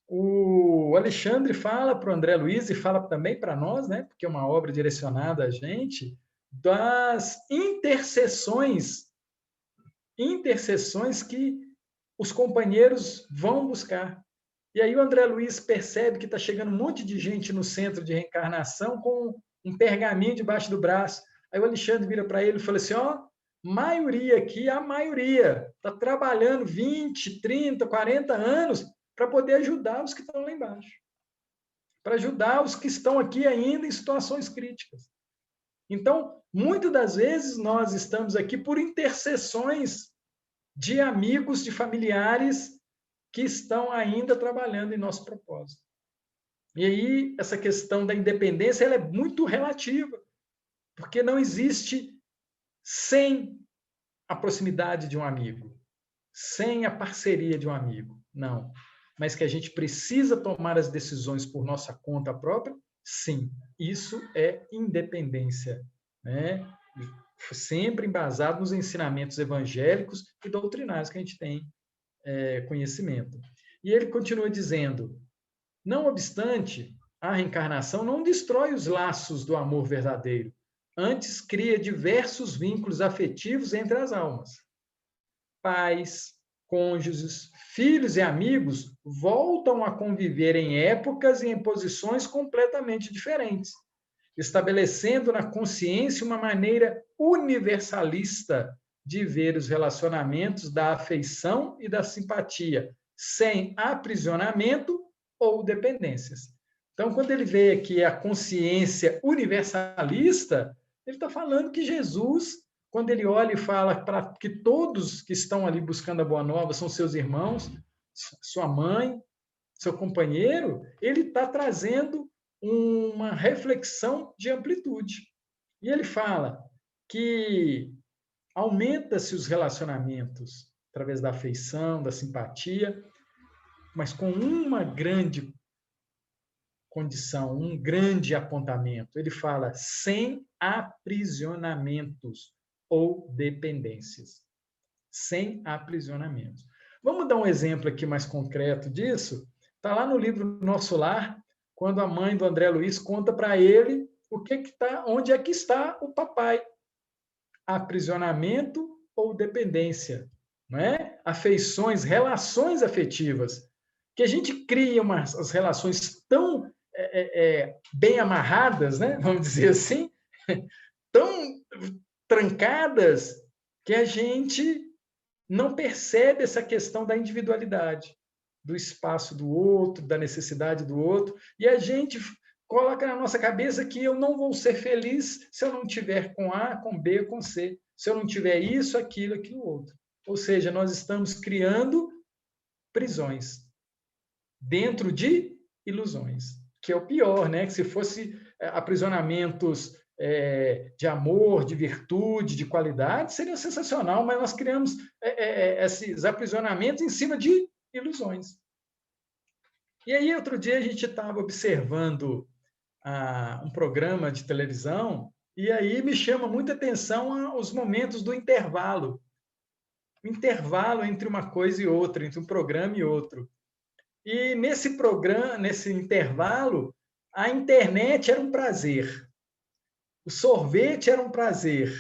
o Alexandre fala para o André Luiz e fala também para nós, né, porque é uma obra direcionada a gente, das intercessões que os companheiros vão buscar. E aí o André Luiz percebe que está chegando um monte de gente no centro de reencarnação com um pergaminho debaixo do braço. Aí o Alexandre vira para ele e fala assim, ó, maioria aqui, a maioria, está trabalhando 20, 30, 40 anos para poder ajudar os que estão lá embaixo. Para ajudar os que estão aqui ainda em situações críticas. Então, muitas das vezes nós estamos aqui por intercessões de amigos, de familiares que estão ainda trabalhando em nosso propósito. E aí, essa questão da independência ela é muito relativa, porque não existe sem a proximidade de um amigo, sem a parceria de um amigo, não. Mas que a gente precisa tomar as decisões por nossa conta própria, sim. Isso é independência, né? Sempre embasado nos ensinamentos evangélicos e doutrinários que a gente tem conhecimento. E ele continua dizendo, não obstante, a reencarnação não destrói os laços do amor verdadeiro, antes cria diversos vínculos afetivos entre as almas. Pais, cônjuges, filhos e amigos voltam a conviver em épocas e em posições completamente diferentes, estabelecendo na consciência uma maneira universalista de ver os relacionamentos da afeição e da simpatia, sem aprisionamento ou dependências. Então, quando ele vê aqui a consciência universalista, ele está falando que Jesus, quando ele olha e fala para que todos que estão ali buscando a Boa Nova são seus irmãos, sua mãe, seu companheiro, ele está trazendo uma reflexão de amplitude. E ele fala que aumenta-se os relacionamentos através da afeição, da simpatia, mas com uma grande condição, um grande apontamento. Ele fala sem aprisionamentos ou dependências. Sem aprisionamentos. Vamos dar um exemplo aqui mais concreto disso? Está lá no livro Nosso Lar, quando a mãe do André Luiz conta para ele onde é que está o papai. Aprisionamento ou dependência, não é? Afeições, relações afetivas, que a gente cria as relações tão bem amarradas, né? Vamos dizer assim, tão trancadas, que a gente não percebe essa questão da individualidade, do espaço do outro, da necessidade do outro, e a gente coloca na nossa cabeça que eu não vou ser feliz se eu não tiver com A, com B, com C, se eu não tiver isso, aquilo outro. Ou seja, nós estamos criando prisões dentro de ilusões, que é o pior, né? Que se fosse aprisionamentos de amor, de virtude, de qualidade, seria sensacional, mas nós criamos esses aprisionamentos em cima de ilusões. E aí, outro dia, a gente estava observando um programa de televisão, e aí me chama muita atenção os momentos do intervalo. O intervalo entre uma coisa e outra, entre um programa e outro. E nesse programa, nesse intervalo, a internet era um prazer. O sorvete era um prazer.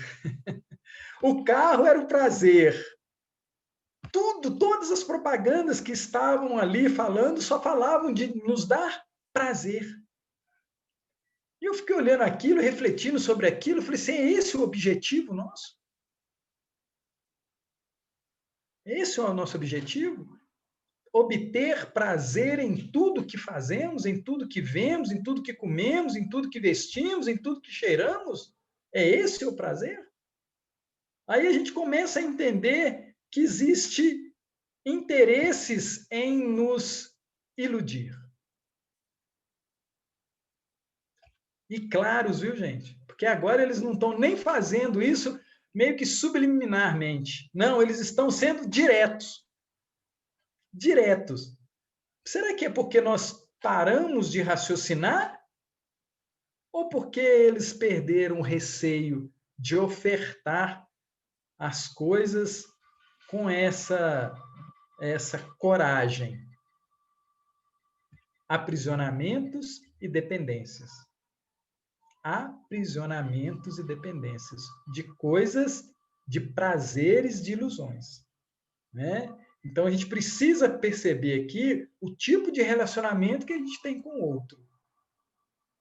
O carro era um prazer. Todas as propagandas que estavam ali falando só falavam de nos dar prazer. E eu fiquei olhando aquilo, refletindo sobre aquilo, falei assim, é esse o objetivo nosso? Esse é o nosso objetivo? Obter prazer em tudo que fazemos, em tudo que vemos, em tudo que comemos, em tudo que vestimos, em tudo que cheiramos? É esse o prazer? Aí a gente começa a entender que existe interesses em nos iludir. E claros, viu, gente? Porque agora eles não estão nem fazendo isso meio que subliminarmente. Não, eles estão sendo diretos. Diretos. Será que é porque nós paramos de raciocinar? ou porque eles perderam o receio de ofertar as coisas com essa coragem. Aprisionamentos e dependências. Aprisionamentos e dependências de coisas, de prazeres, de ilusões, né? Então a gente precisa perceber aqui o tipo de relacionamento que a gente tem com o outro.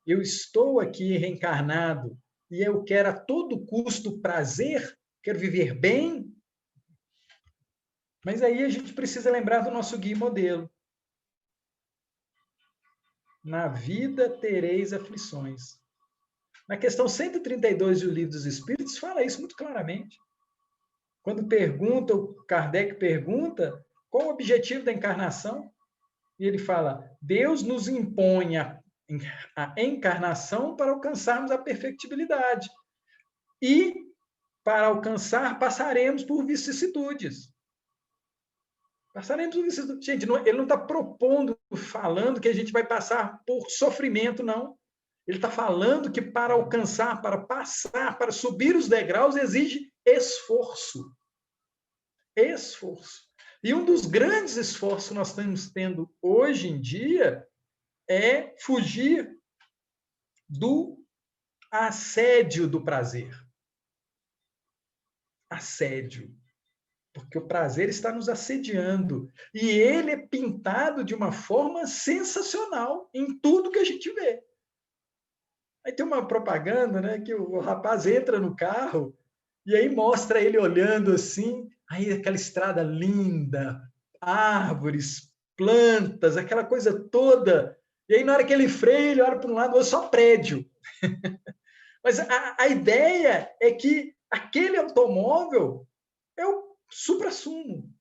Eu estou aqui reencarnado e eu quero a todo custo prazer, quero viver bem, mas aí a gente precisa lembrar do nosso guia e modelo. Na vida tereis aflições. Na questão 132 do Livro dos Espíritos, fala isso muito claramente. Quando pergunta, o Kardec pergunta qual o objetivo da encarnação, e ele fala: Deus nos impõe a encarnação para alcançarmos a perfectibilidade. E, para alcançar, passaremos por vicissitudes. Passaremos por vicissitudes. Gente, ele não está propondo, falando que a gente vai passar por sofrimento, não. Ele está falando que para alcançar, para passar, para subir os degraus, exige esforço. Esforço. E um dos grandes esforços que nós estamos tendo hoje em dia é fugir do assédio do prazer. Assédio. Porque o prazer está nos assediando. E ele é pintado de uma forma sensacional em tudo que a gente vê. Aí tem uma propaganda, né, que o rapaz entra no carro e aí mostra ele olhando assim, aí aquela estrada linda, árvores, plantas, aquela coisa toda. E aí na hora que ele freia, ele olha para um lado, só prédio. Mas a ideia é que aquele automóvel é o suprassumo.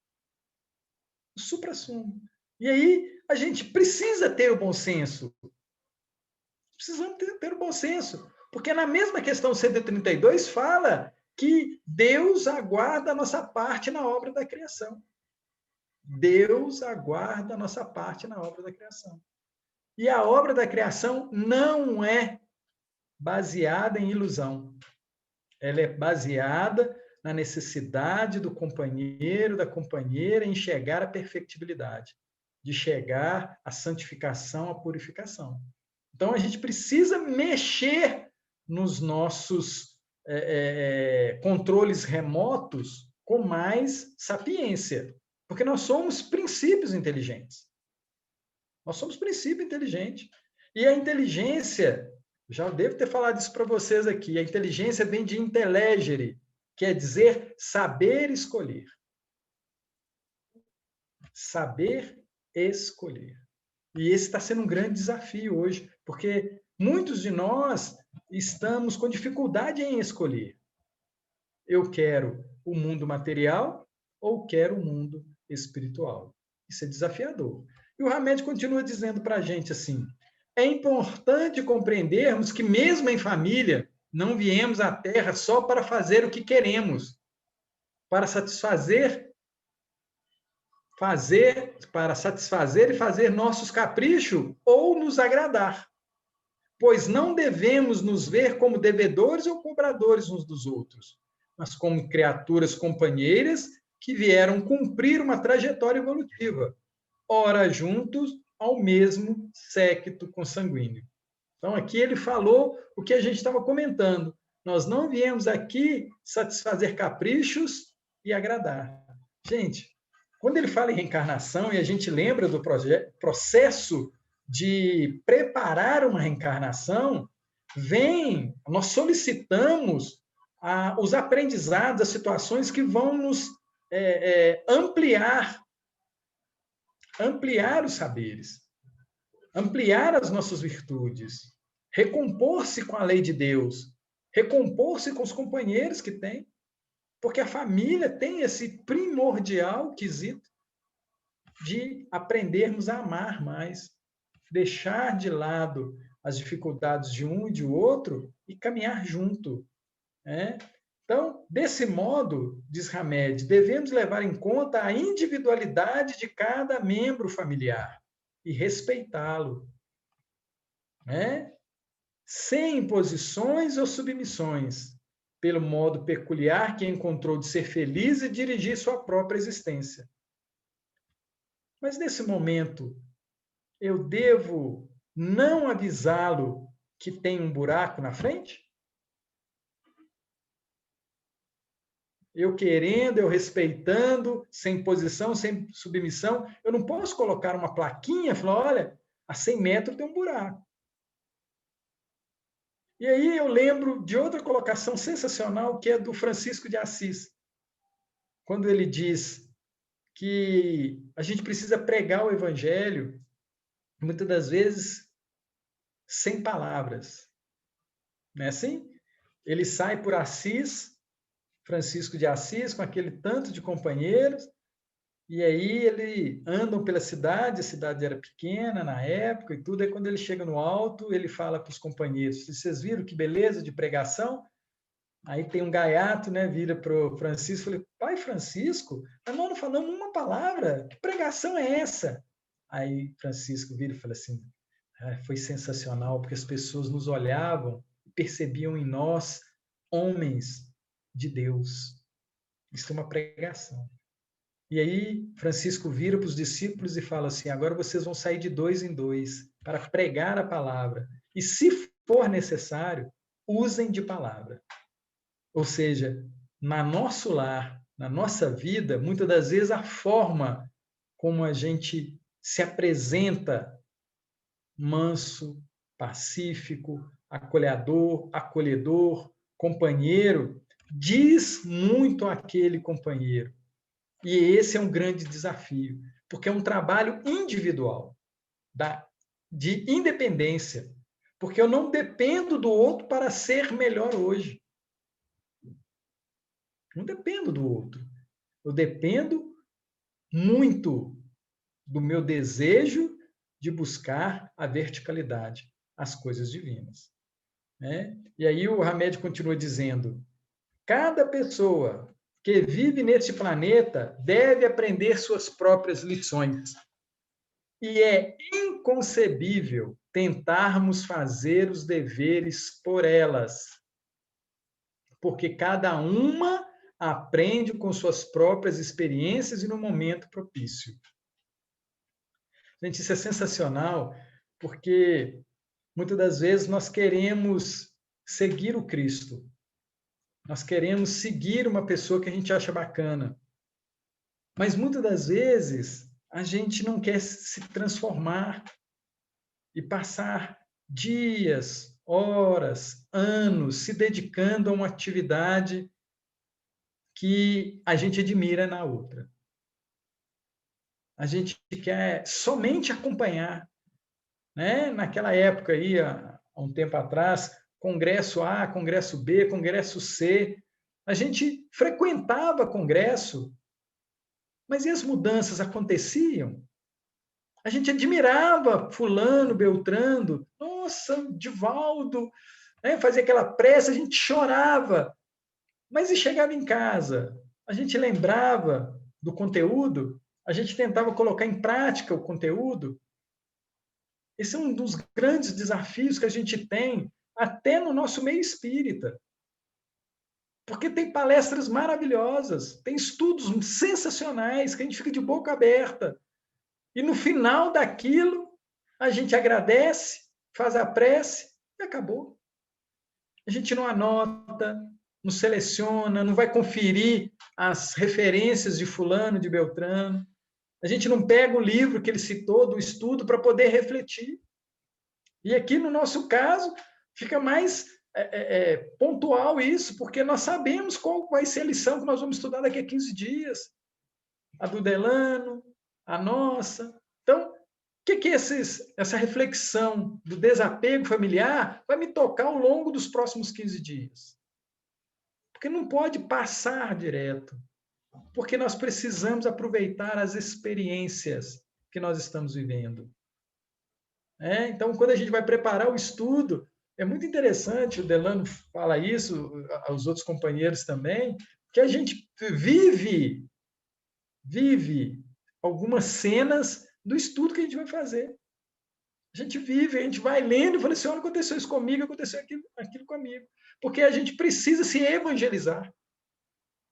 O suprassumo. E aí a gente precisa ter o bom senso. Precisamos ter o bom senso. Porque na mesma questão 132 fala que Deus aguarda a nossa parte na obra da criação. Deus aguarda a nossa parte na obra da criação. E a obra da criação não é baseada em ilusão. Ela é baseada na necessidade do companheiro, da companheira em chegar à perfectibilidade, de chegar à santificação, à purificação. Então, a gente precisa mexer nos nossos controles remotos com mais sapiência, porque nós somos princípios inteligentes. Nós somos princípio inteligente. E a inteligência, já devo ter falado isso para vocês aqui, a inteligência vem de intellegere, quer dizer saber escolher. Saber escolher. E esse está sendo um grande desafio hoje, porque muitos de nós estamos com dificuldade em escolher. Eu quero o mundo material ou quero o mundo espiritual. Isso é desafiador. E o Hamed continua dizendo para a gente assim, é importante compreendermos que mesmo em família, não viemos à Terra só para fazer o que queremos, para satisfazer e fazer nossos caprichos ou nos agradar. Pois não devemos nos ver como devedores ou cobradores uns dos outros, mas como criaturas companheiras que vieram cumprir uma trajetória evolutiva, ora juntos ao mesmo séquito consanguíneo. Então, aqui ele falou o que a gente estava comentando. Nós não viemos aqui satisfazer caprichos e agradar. Gente, quando ele fala em reencarnação e a gente lembra do processo de preparar uma reencarnação, nós solicitamos os aprendizados, as situações que vão nos ampliar os saberes, ampliar as nossas virtudes, recompor-se com a lei de Deus, recompor-se com os companheiros que tem. Porque a família tem esse primordial quesito de aprendermos a amar mais, deixar de lado as dificuldades de um e de outro e caminhar junto. Né? Então, desse modo, diz Hamed, devemos levar em conta a individualidade de cada membro familiar e respeitá-lo. Né? sem imposições ou submissões, pelo modo peculiar que encontrou de ser feliz e dirigir sua própria existência. Mas nesse momento, eu devo não avisá-lo que tem um buraco na frente? Eu querendo, eu respeitando, sem imposição, sem submissão, eu não posso colocar uma plaquinha e falar, olha, a 100 metros tem um buraco. E aí eu lembro de outra colocação sensacional, que é do Francisco de Assis, quando ele diz que a gente precisa pregar o evangelho, muitas das vezes, sem palavras. Não é assim? Ele sai por Assis, Francisco de Assis, com aquele tanto de companheiros, e aí ele andam pela cidade, a cidade era pequena na época e tudo, aí quando ele chega no alto, ele fala para os companheiros, vocês viram que beleza de pregação? Aí tem um gaiato, né, vira para o Francisco, falei, pai Francisco, mas nós não falamos uma palavra, que pregação é essa? Aí Francisco vira e fala assim, foi sensacional, porque as pessoas nos olhavam e percebiam em nós homens de Deus. Isso é uma pregação. E aí Francisco vira para os discípulos e fala assim, agora vocês vão sair de 2 em 2 para pregar a palavra. E se for necessário, usem de palavra. Ou seja, na nosso lar, na nossa vida, muitas das vezes a forma como a gente se apresenta manso, pacífico, acolhedor, companheiro, diz muito àquele companheiro. E esse é um grande desafio, porque é um trabalho individual, de independência, porque eu não dependo do outro para ser melhor hoje. Não dependo do outro. Eu dependo muito do meu desejo de buscar a verticalidade, as coisas divinas. Né? E aí o Hamed continua dizendo, cada pessoa que vive neste planeta deve aprender suas próprias lições. E é inconcebível tentarmos fazer os deveres por elas, porque cada uma aprende com suas próprias experiências e no momento propício. Gente, isso é sensacional, porque muitas das vezes nós queremos seguir o Cristo. Nós queremos seguir uma pessoa que a gente acha bacana. Mas muitas das vezes a gente não quer se transformar e passar dias, horas, anos se dedicando a uma atividade que a gente admira na outra. A gente quer somente acompanhar, né? Naquela época aí, há um tempo atrás, congresso A, congresso B, congresso C, a gente frequentava congresso, mas e as mudanças aconteciam? A gente admirava fulano, Beltrano, nossa, Divaldo, né? Fazia aquela prece, a gente chorava. Mas e chegava em casa? A gente lembrava do conteúdo? A gente tentava colocar em prática o conteúdo? Esse é um dos grandes desafios que a gente tem, até no nosso meio espírita. Porque tem palestras maravilhosas, tem estudos sensacionais, que a gente fica de boca aberta. E no final daquilo, a gente agradece, faz a prece e acabou. A gente não anota, não seleciona, não vai conferir as referências de fulano, de Beltrano. A gente não pega o livro que ele citou do estudo para poder refletir. E aqui, no nosso caso, fica mais pontual isso, porque nós sabemos qual vai ser a lição que nós vamos estudar daqui a 15 dias. A do Delano, a nossa. Então, o que essa reflexão do desapego familiar vai me tocar ao longo dos próximos 15 dias? Porque não pode passar direto. Porque nós precisamos aproveitar as experiências que nós estamos vivendo. Então, quando a gente vai preparar o estudo, é muito interessante, o Delano fala isso, os outros companheiros também, que a gente vive algumas cenas do estudo que a gente vai fazer. A gente vive, a gente vai lendo e fala assim, olha, aconteceu isso comigo, aconteceu aquilo comigo. Porque a gente precisa se evangelizar.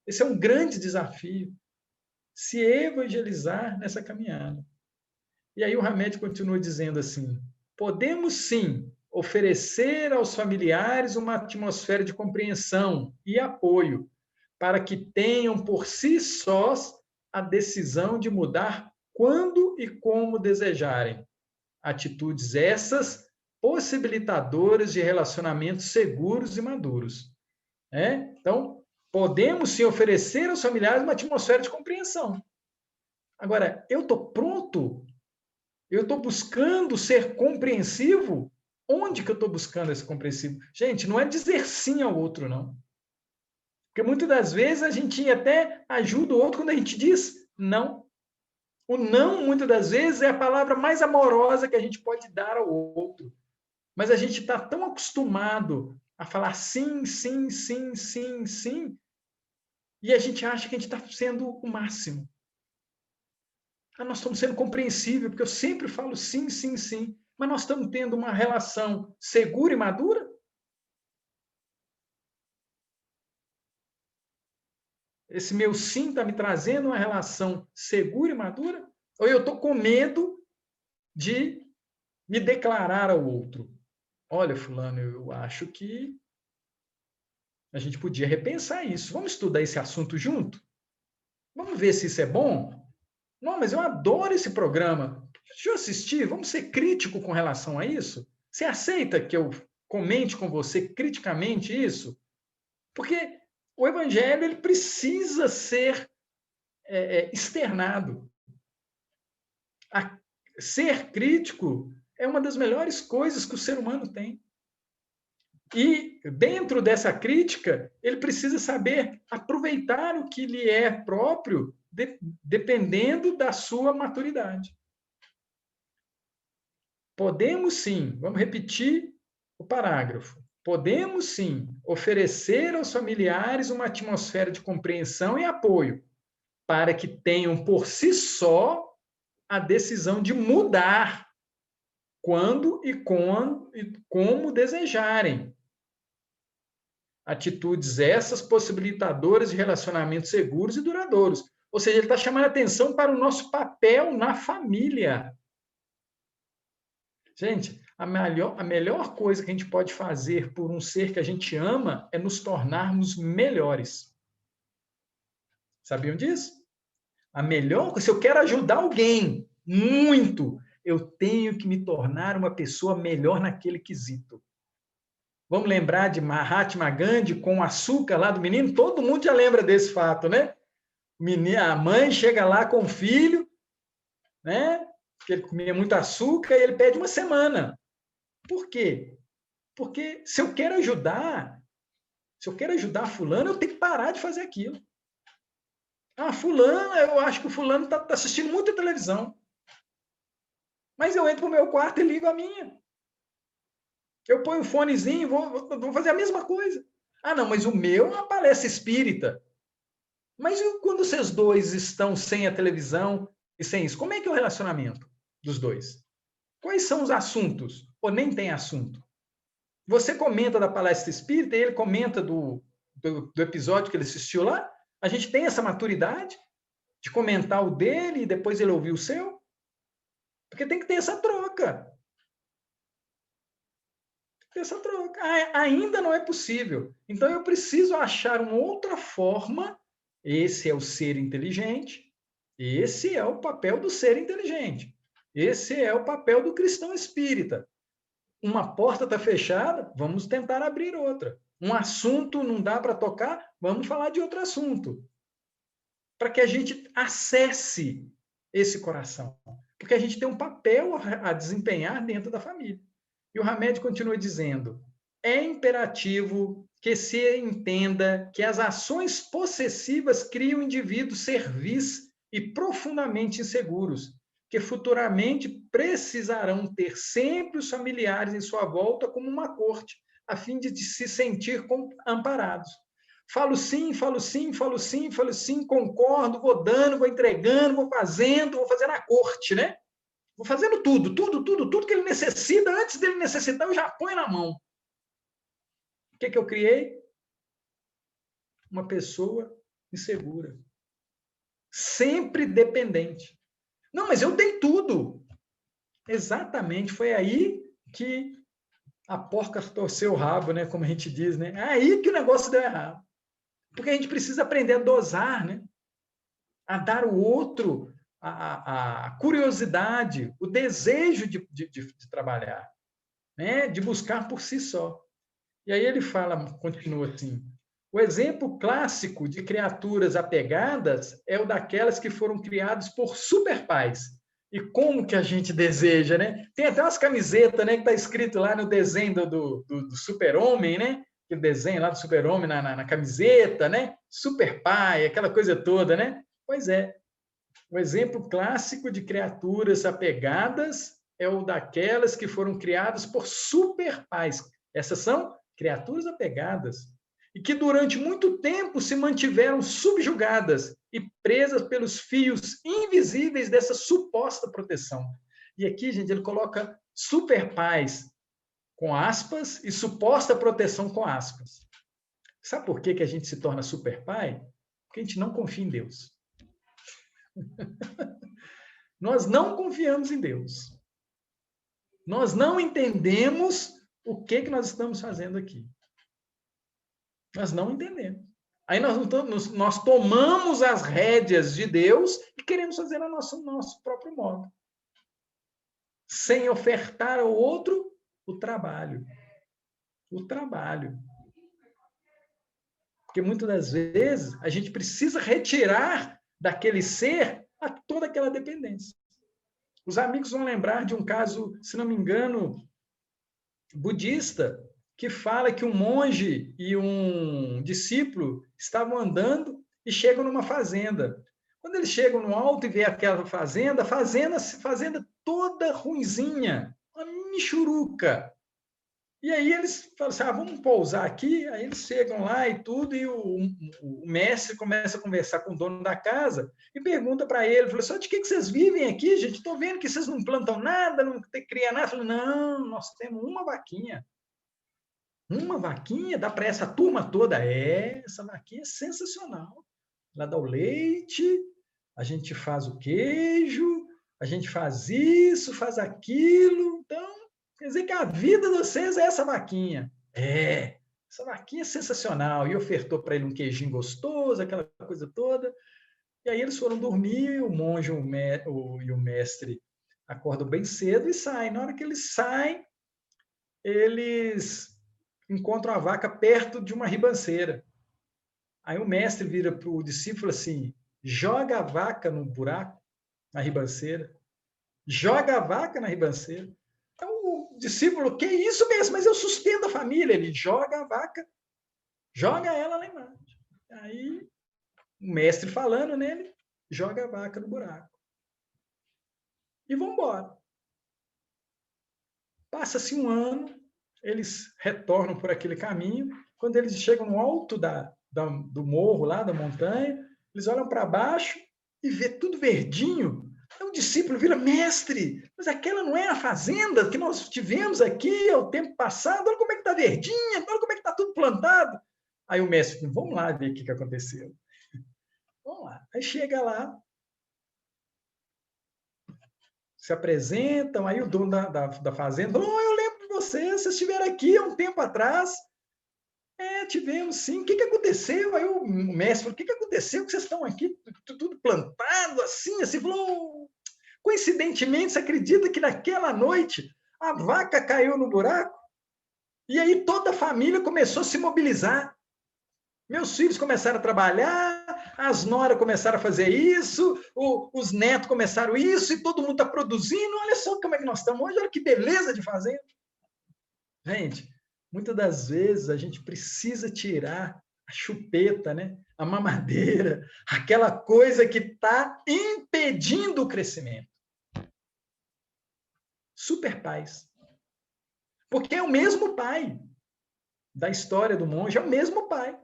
Esse é um grande desafio. Se evangelizar nessa caminhada. E aí o Hamed continua dizendo assim, podemos sim oferecer aos familiares uma atmosfera de compreensão e apoio para que tenham por si sós a decisão de mudar quando e como desejarem. Atitudes essas possibilitadoras de relacionamentos seguros e maduros. Então, podemos sim oferecer aos familiares uma atmosfera de compreensão. Agora, eu estou pronto? Eu estou buscando ser compreensivo? Onde que eu estou buscando esse compreensivo? Gente, não é dizer sim ao outro, não. Porque muitas das vezes a gente até ajuda o outro quando a gente diz não. O não, muitas das vezes, é a palavra mais amorosa que a gente pode dar ao outro. Mas a gente está tão acostumado a falar sim, sim, sim, sim, sim, e a gente acha que a gente está sendo o máximo. Nós estamos sendo compreensíveis, porque eu sempre falo sim, sim, sim, mas nós estamos tendo uma relação segura e madura? Esse meu sim está me trazendo uma relação segura e madura? Ou eu estou com medo de me declarar ao outro? Olha, fulano, eu acho que a gente podia repensar isso. Vamos estudar esse assunto junto? Vamos ver se isso é bom? Não, mas eu adoro esse programa. Deixa eu assistir, vamos ser crítico com relação a isso? Você aceita que eu comente com você criticamente isso? Porque o evangelho ele precisa ser externado. Ser crítico é uma das melhores coisas que o ser humano tem. E dentro dessa crítica, ele precisa saber aproveitar o que lhe é próprio, dependendo da sua maturidade. Podemos sim, vamos repetir o parágrafo. Podemos sim oferecer aos familiares uma atmosfera de compreensão e apoio, para que tenham por si só a decisão de mudar quando e como desejarem. Atitudes essas possibilitadoras de relacionamentos seguros e duradouros. Ou seja, ele está chamando a atenção para o nosso papel na família. Gente, a melhor coisa que a gente pode fazer por um ser que a gente ama é nos tornarmos melhores. Sabiam disso? A melhor coisa, se eu quero ajudar alguém muito, eu tenho que me tornar uma pessoa melhor naquele quesito. Vamos lembrar de Mahatma Gandhi com o açúcar lá do menino? Todo mundo já lembra desse fato, né? A mãe chega lá com o filho, né? Porque ele comia muito açúcar e ele pede uma semana. Por quê? Porque se eu quero ajudar fulano, eu tenho que parar de fazer aquilo. Fulano, eu acho que o fulano está assistindo muita televisão. Mas eu entro no meu quarto e ligo a minha. Eu ponho um fonezinho, vou fazer a mesma coisa. Não, mas o meu é uma palestra espírita. Mas quando vocês dois estão sem a televisão e sem isso, como é que é o relacionamento dos dois? Quais são os assuntos? Ou nem tem assunto? Você comenta da palestra espírita e ele comenta do episódio que ele assistiu lá? A gente tem essa maturidade de comentar o dele e depois ele ouvir o seu? Porque tem que ter essa troca. Essa troca. Ainda não é possível. Então eu preciso achar uma outra forma. Esse é o ser inteligente. Esse é o papel do ser inteligente. Esse é o papel do cristão espírita. Uma porta está fechada, vamos tentar abrir outra. Um assunto não dá para tocar, vamos falar de outro assunto. Para que a gente acesse esse coração. Porque a gente tem um papel a desempenhar dentro da família. E o Hamed continua dizendo, é imperativo que se entenda que as ações possessivas criam indivíduos servis e profundamente inseguros, que futuramente precisarão ter sempre os familiares em sua volta como uma corte, a fim de se sentir amparados. Falo sim, falo sim, falo sim, falo sim, concordo, vou dando, vou entregando, vou fazendo a corte, né? Vou fazendo tudo que ele necessita. Antes dele necessitar, eu já ponho na mão. O que eu criei? Uma pessoa insegura. Sempre dependente. Não, mas eu tenho tudo. Exatamente, foi aí que a porca torceu o rabo, né? Como a gente diz, né? É aí que o negócio deu errado. Porque a gente precisa aprender a dosar, né? A dar ao outro a curiosidade, o desejo de trabalhar, né? De buscar por si só. E aí ele fala, continua assim, o exemplo clássico de criaturas apegadas é o daquelas que foram criadas por superpais. E como que a gente deseja, né? Tem até umas camisetas, né, que está escrito lá no desenho do super-homem, né? Aquele desenho lá do super-homem na camiseta, né? Super pai, aquela coisa toda, né? Pois é. O exemplo clássico de criaturas apegadas é o daquelas que foram criadas por superpais. Essas são criaturas apegadas e que durante muito tempo se mantiveram subjugadas e presas pelos fios invisíveis dessa suposta proteção. E aqui, gente, ele coloca superpais com aspas e suposta proteção com aspas. Sabe por que a gente se torna superpai? Porque a gente não confia em Deus. Nós não confiamos em Deus. Nós não entendemos o que nós estamos fazendo aqui. Nós não entendemos. Aí nós tomamos as rédeas de Deus e queremos fazer a nosso próprio modo. Sem ofertar ao outro o trabalho. O trabalho. Porque muitas das vezes a gente precisa retirar daquele ser a toda aquela dependência. Os amigos vão lembrar de um caso, se não me engano, budista, que fala que um monge e um discípulo estavam andando e chegam numa fazenda. Quando eles chegam no alto e vê aquela fazenda toda ruinzinha, uma michuruca. E aí eles falam assim, vamos pousar aqui. Aí eles chegam lá e tudo, e o mestre começa a conversar com o dono da casa e pergunta para ele, fala assim, de que vocês vivem aqui, gente? Estou vendo que vocês não plantam nada, não criam nada. Falo, não, nós temos uma vaquinha. Uma vaquinha dá para essa turma toda? Essa vaquinha é sensacional. Ela dá o leite, a gente faz o queijo, a gente faz isso, faz aquilo. Então, quer dizer que a vida de vocês é essa vaquinha. Essa vaquinha é sensacional. E ofertou para ele um queijinho gostoso, aquela coisa toda. E aí eles foram dormir, o monge e o mestre acordam bem cedo e saem. Na hora que eles saem, eles encontram a vaca perto de uma ribanceira. Aí o mestre vira para o discípulo assim, joga a vaca no buraco, na ribanceira. Joga a vaca na ribanceira. Então o discípulo, que isso mesmo? Mas eu sustento a família. Ele joga a vaca, joga ela lá embaixo. Aí o mestre falando nele, joga a vaca no buraco. E vão embora. Passa-se um ano, eles retornam por aquele caminho. Quando eles chegam no alto do morro, lá da montanha, eles olham para baixo e vê tudo verdinho. Então o discípulo vira, mestre, mas aquela não é a fazenda que nós tivemos aqui ao tempo passado? Olha como é que está verdinha, olha como é que está tudo plantado. Aí o mestre, vamos lá ver o que aconteceu. Vamos lá. Aí chega lá, se apresentam, aí o dono da fazenda, eu lembro de vocês estiveram aqui há um tempo atrás. Tivemos sim. O que aconteceu? Aí o mestre falou, o que aconteceu que vocês estão aqui tudo plantado assim? Assim, falou, coincidentemente, você acredita que naquela noite a vaca caiu no buraco? E aí toda a família começou a se mobilizar. Meus filhos começaram a trabalhar, as noras começaram a fazer isso, os netos começaram isso, e todo mundo está produzindo. Olha só como é que nós estamos hoje, olha que beleza de fazer. Gente, muitas das vezes a gente precisa tirar a chupeta, né? A mamadeira, aquela coisa que está impedindo o crescimento. Super pais. Porque é o mesmo pai da história do monge, é o mesmo pai.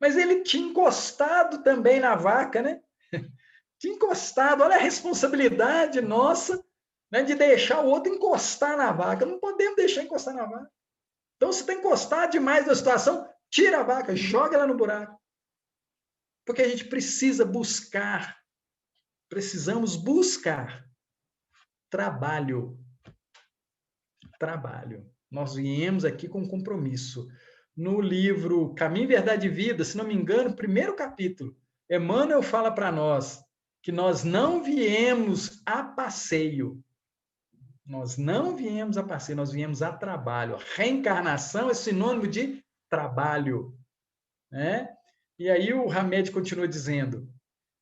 Mas ele tinha encostado também na vaca, né? Tinha encostado, olha a responsabilidade nossa né, de deixar o outro encostar na vaca. Não podemos deixar encostar na vaca. Então, se está encostar demais na situação, tira a vaca, joga ela no buraco. Porque a gente precisamos buscar trabalho. Trabalho. Nós viemos aqui com compromisso. No livro Caminho, Verdade e Vida, se não me engano, primeiro capítulo, Emmanuel fala para nós que nós não viemos a passeio. Nós não viemos a passeio, nós viemos a trabalho. Reencarnação é sinônimo de trabalho, né? E aí o Hamed continua dizendo: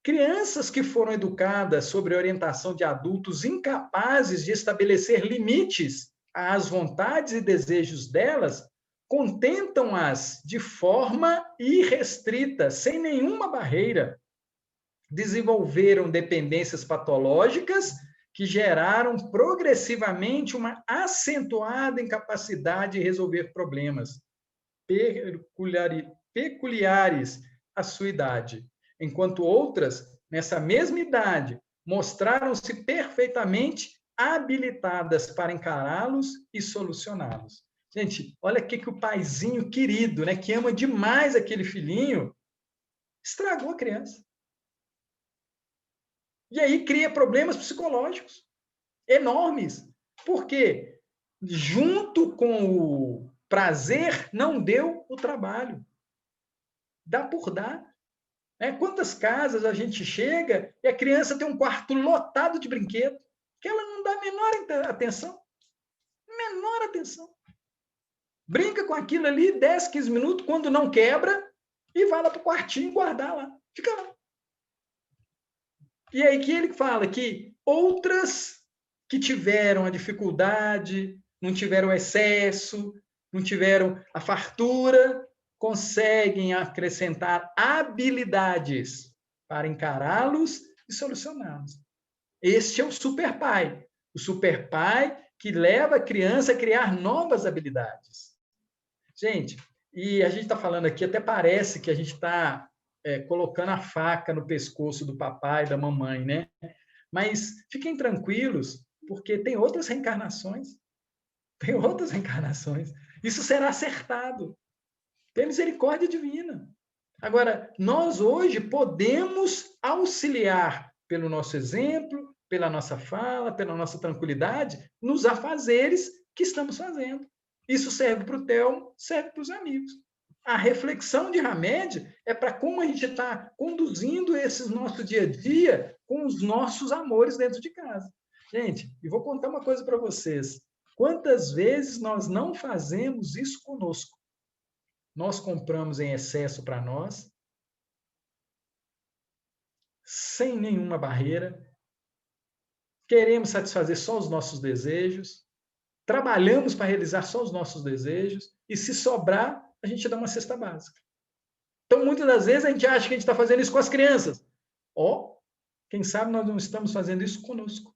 crianças que foram educadas sobre a orientação de adultos incapazes de estabelecer limites às vontades e desejos delas, contentam-as de forma irrestrita, sem nenhuma barreira. Desenvolveram dependências patológicas que geraram progressivamente uma acentuada incapacidade de resolver problemas peculiares à sua idade, enquanto outras, nessa mesma idade, mostraram-se perfeitamente habilitadas para encará-los e solucioná-los. Gente, olha o que o paizinho querido, né, que ama demais aquele filhinho, estragou a criança. E aí cria problemas psicológicos enormes. Por quê? Junto com o prazer, não deu o trabalho. Dá por dar. Quantas casas a gente chega e a criança tem um quarto lotado de brinquedo, que ela não dá a menor atenção. Menor atenção. Brinca com aquilo ali 10, 15 minutos, quando não quebra, e vai lá para o quartinho guardar lá. Fica lá. E aí que ele fala que outras que tiveram a dificuldade, não tiveram excesso, não tiveram a fartura, conseguem acrescentar habilidades para encará-los e solucioná-los. Este é o super pai. O super pai que leva a criança a criar novas habilidades. Gente, e a gente está falando aqui, até parece que a gente está colocando a faca no pescoço do papai e da mamãe, né? Mas fiquem tranquilos, porque tem outras reencarnações. Tem outras reencarnações. Isso será acertado. Tem misericórdia divina. Agora, nós hoje podemos auxiliar pelo nosso exemplo, pela nossa fala, pela nossa tranquilidade, nos afazeres que estamos fazendo. Isso serve para o Telmo, serve para os amigos. A reflexão de Hamed é para como a gente está conduzindo esse nosso dia a dia com os nossos amores dentro de casa. Gente, e vou contar uma coisa para vocês. Quantas vezes nós não fazemos isso conosco? Nós compramos em excesso para nós, sem nenhuma barreira, queremos satisfazer só os nossos desejos, trabalhamos para realizar só os nossos desejos, e se sobrar, a gente dá uma cesta básica. Então, muitas das vezes, a gente acha que a gente está fazendo isso com as crianças. Quem sabe nós não estamos fazendo isso conosco.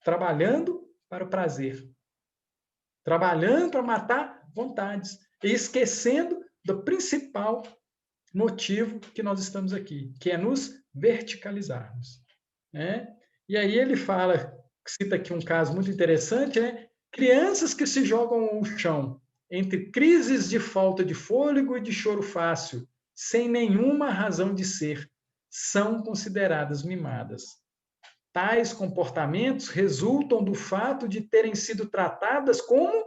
Trabalhando para o prazer. Trabalhando para matar vontades. E esquecendo do principal motivo que nós estamos aqui, que é nos verticalizarmos. Né? E aí ele fala, cita aqui um caso muito interessante, né? Crianças que se jogam ao chão entre crises de falta de fôlego e de choro fácil, sem nenhuma razão de ser, são consideradas mimadas. Tais comportamentos resultam do fato de terem sido tratadas como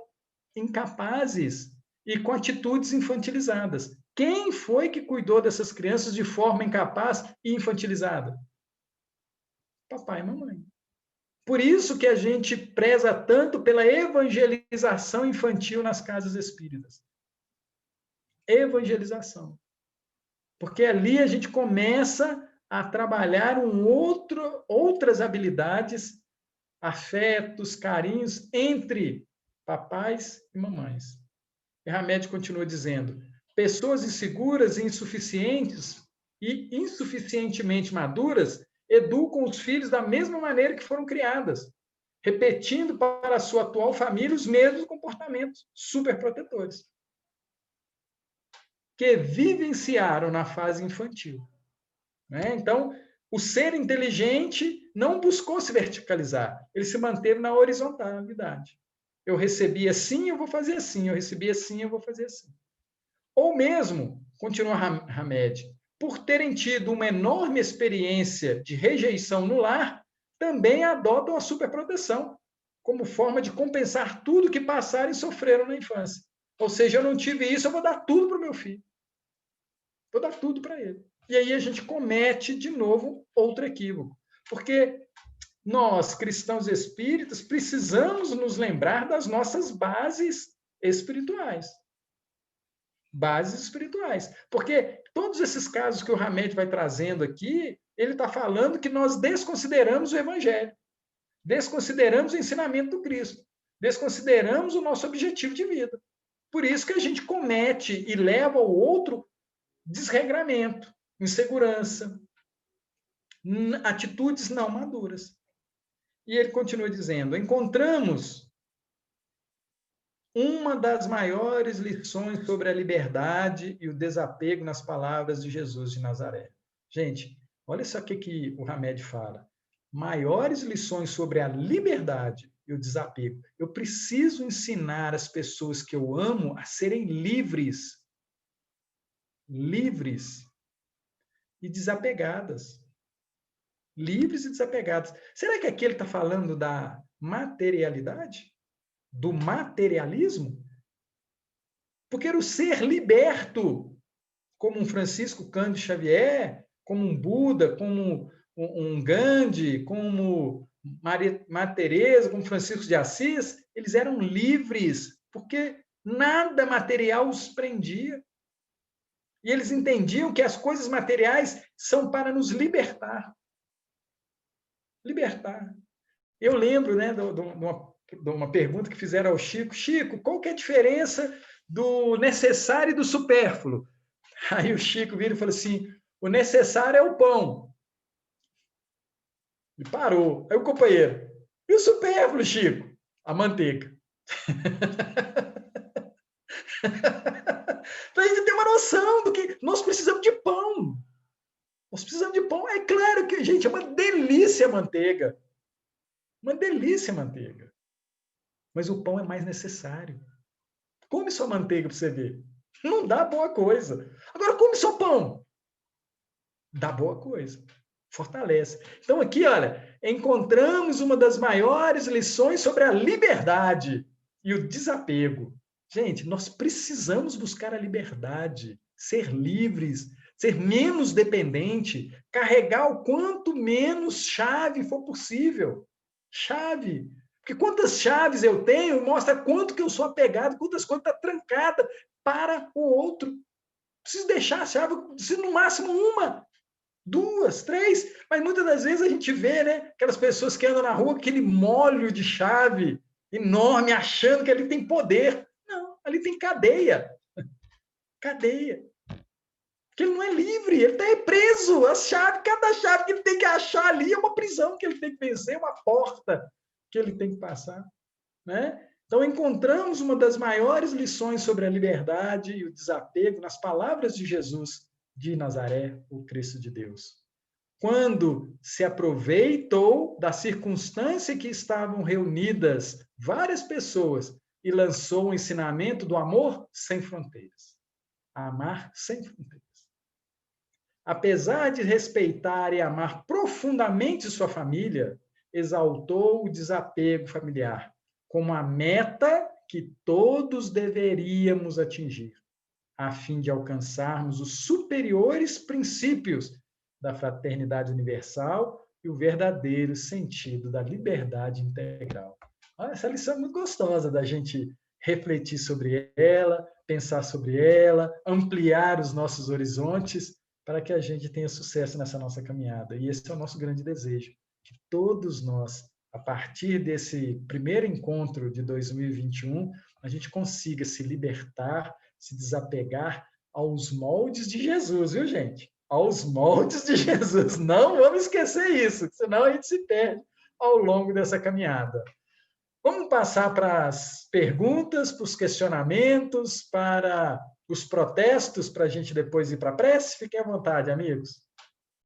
incapazes e com atitudes infantilizadas. Quem foi que cuidou dessas crianças de forma incapaz e infantilizada? Papai e mamãe. Por isso que a gente preza tanto pela evangelização infantil nas casas espíritas. Evangelização. Porque ali a gente começa a trabalhar outras habilidades, afetos, carinhos entre papais e mamães. E Hamed continua dizendo: pessoas inseguras e insuficientes e insuficientemente maduras educam os filhos da mesma maneira que foram criadas, repetindo para a sua atual família os mesmos comportamentos superprotetores que vivenciaram na fase infantil. Né? Então, o ser inteligente não buscou se verticalizar, ele se manteve na horizontalidade. Eu recebi assim, eu vou fazer assim, eu recebi assim, eu vou fazer assim. Ou mesmo, continua Hamed, por terem tido uma enorme experiência de rejeição no lar, também adotam a superproteção, como forma de compensar tudo que passaram e sofreram na infância. Ou seja, eu não tive isso, eu vou dar tudo para o meu filho. Vou dar tudo para ele. E aí a gente comete, de novo, outro equívoco. Porque nós, cristãos espíritas, precisamos nos lembrar das nossas bases espirituais. Bases espirituais. Porque todos esses casos que o Hamed vai trazendo aqui, ele está falando que nós desconsideramos o Evangelho, desconsideramos o ensinamento do Cristo, desconsideramos o nosso objetivo de vida. Por isso que a gente comete e leva ao outro desregramento, insegurança, atitudes não maduras. E ele continua dizendo: encontramos uma das maiores lições sobre a liberdade e o desapego nas palavras de Jesus de Nazaré. Gente, olha só o que o Hamed fala. Maiores lições sobre a liberdade e o desapego. Eu preciso ensinar as pessoas que eu amo a serem livres. Livres e desapegadas. Livres e desapegadas. Será que aqui ele está falando da materialidade? Do materialismo? Porque o ser liberto, como um Francisco Cândido Xavier, como um Buda, como um Gandhi, como Maria Teresa, como Francisco de Assis, eles eram livres, porque nada material os prendia. E eles entendiam que as coisas materiais são para nos libertar. Libertar. Eu lembro, né, de uma pergunta que fizeram ao Chico. Chico, qual que é a diferença do necessário e do supérfluo? Aí o Chico vira e falou assim, o necessário é o pão. E parou. Aí o companheiro, e o supérfluo, Chico? A manteiga. Para a gente ter uma noção do que nós precisamos de pão. Nós precisamos de pão. É claro que, gente, é uma delícia a manteiga. Uma delícia a manteiga. Mas o pão é mais necessário. Come sua manteiga para você ver. Não dá boa coisa. Agora, come seu pão. Dá boa coisa. Fortalece. Então, aqui, olha, encontramos uma das maiores lições sobre a liberdade e o desapego. Gente, nós precisamos buscar a liberdade, ser livres, ser menos dependente, carregar o quanto menos chave for possível. Chave. Porque quantas chaves eu tenho mostra quanto que eu sou apegado, quantas coisas estão trancadas para o outro. Preciso deixar a chave, preciso no máximo uma, duas, três, mas muitas das vezes a gente vê, né, aquelas pessoas que andam na rua com aquele molho de chave enorme, achando que ali tem poder. Não, ali tem cadeia. Cadeia. Porque ele não é livre, ele está preso. A chave, cada chave que ele tem que achar ali é uma prisão que ele tem que vencer, uma porta que ele tem que passar, né? Então, encontramos uma das maiores lições sobre a liberdade e o desapego nas palavras de Jesus de Nazaré, o Cristo de Deus. Quando se aproveitou da circunstância que estavam reunidas várias pessoas e lançou o ensinamento do amor sem fronteiras. Amar sem fronteiras. Apesar de respeitar e amar profundamente sua família, exaltou o desapego familiar como a meta que todos deveríamos atingir, a fim de alcançarmos os superiores princípios da fraternidade universal e o verdadeiro sentido da liberdade integral. Essa lição é muito gostosa da gente refletir sobre ela, pensar sobre ela, ampliar os nossos horizontes para que a gente tenha sucesso nessa nossa caminhada. E esse é o nosso grande desejo, que todos nós, a partir desse primeiro encontro de 2021, a gente consiga se libertar, se desapegar aos moldes de Jesus, viu, gente? Aos moldes de Jesus. Não vamos esquecer isso, senão a gente se perde ao longo dessa caminhada. Vamos passar para as perguntas, para os questionamentos, para os protestos, para a gente depois ir para a prece? Fiquem à vontade, amigos.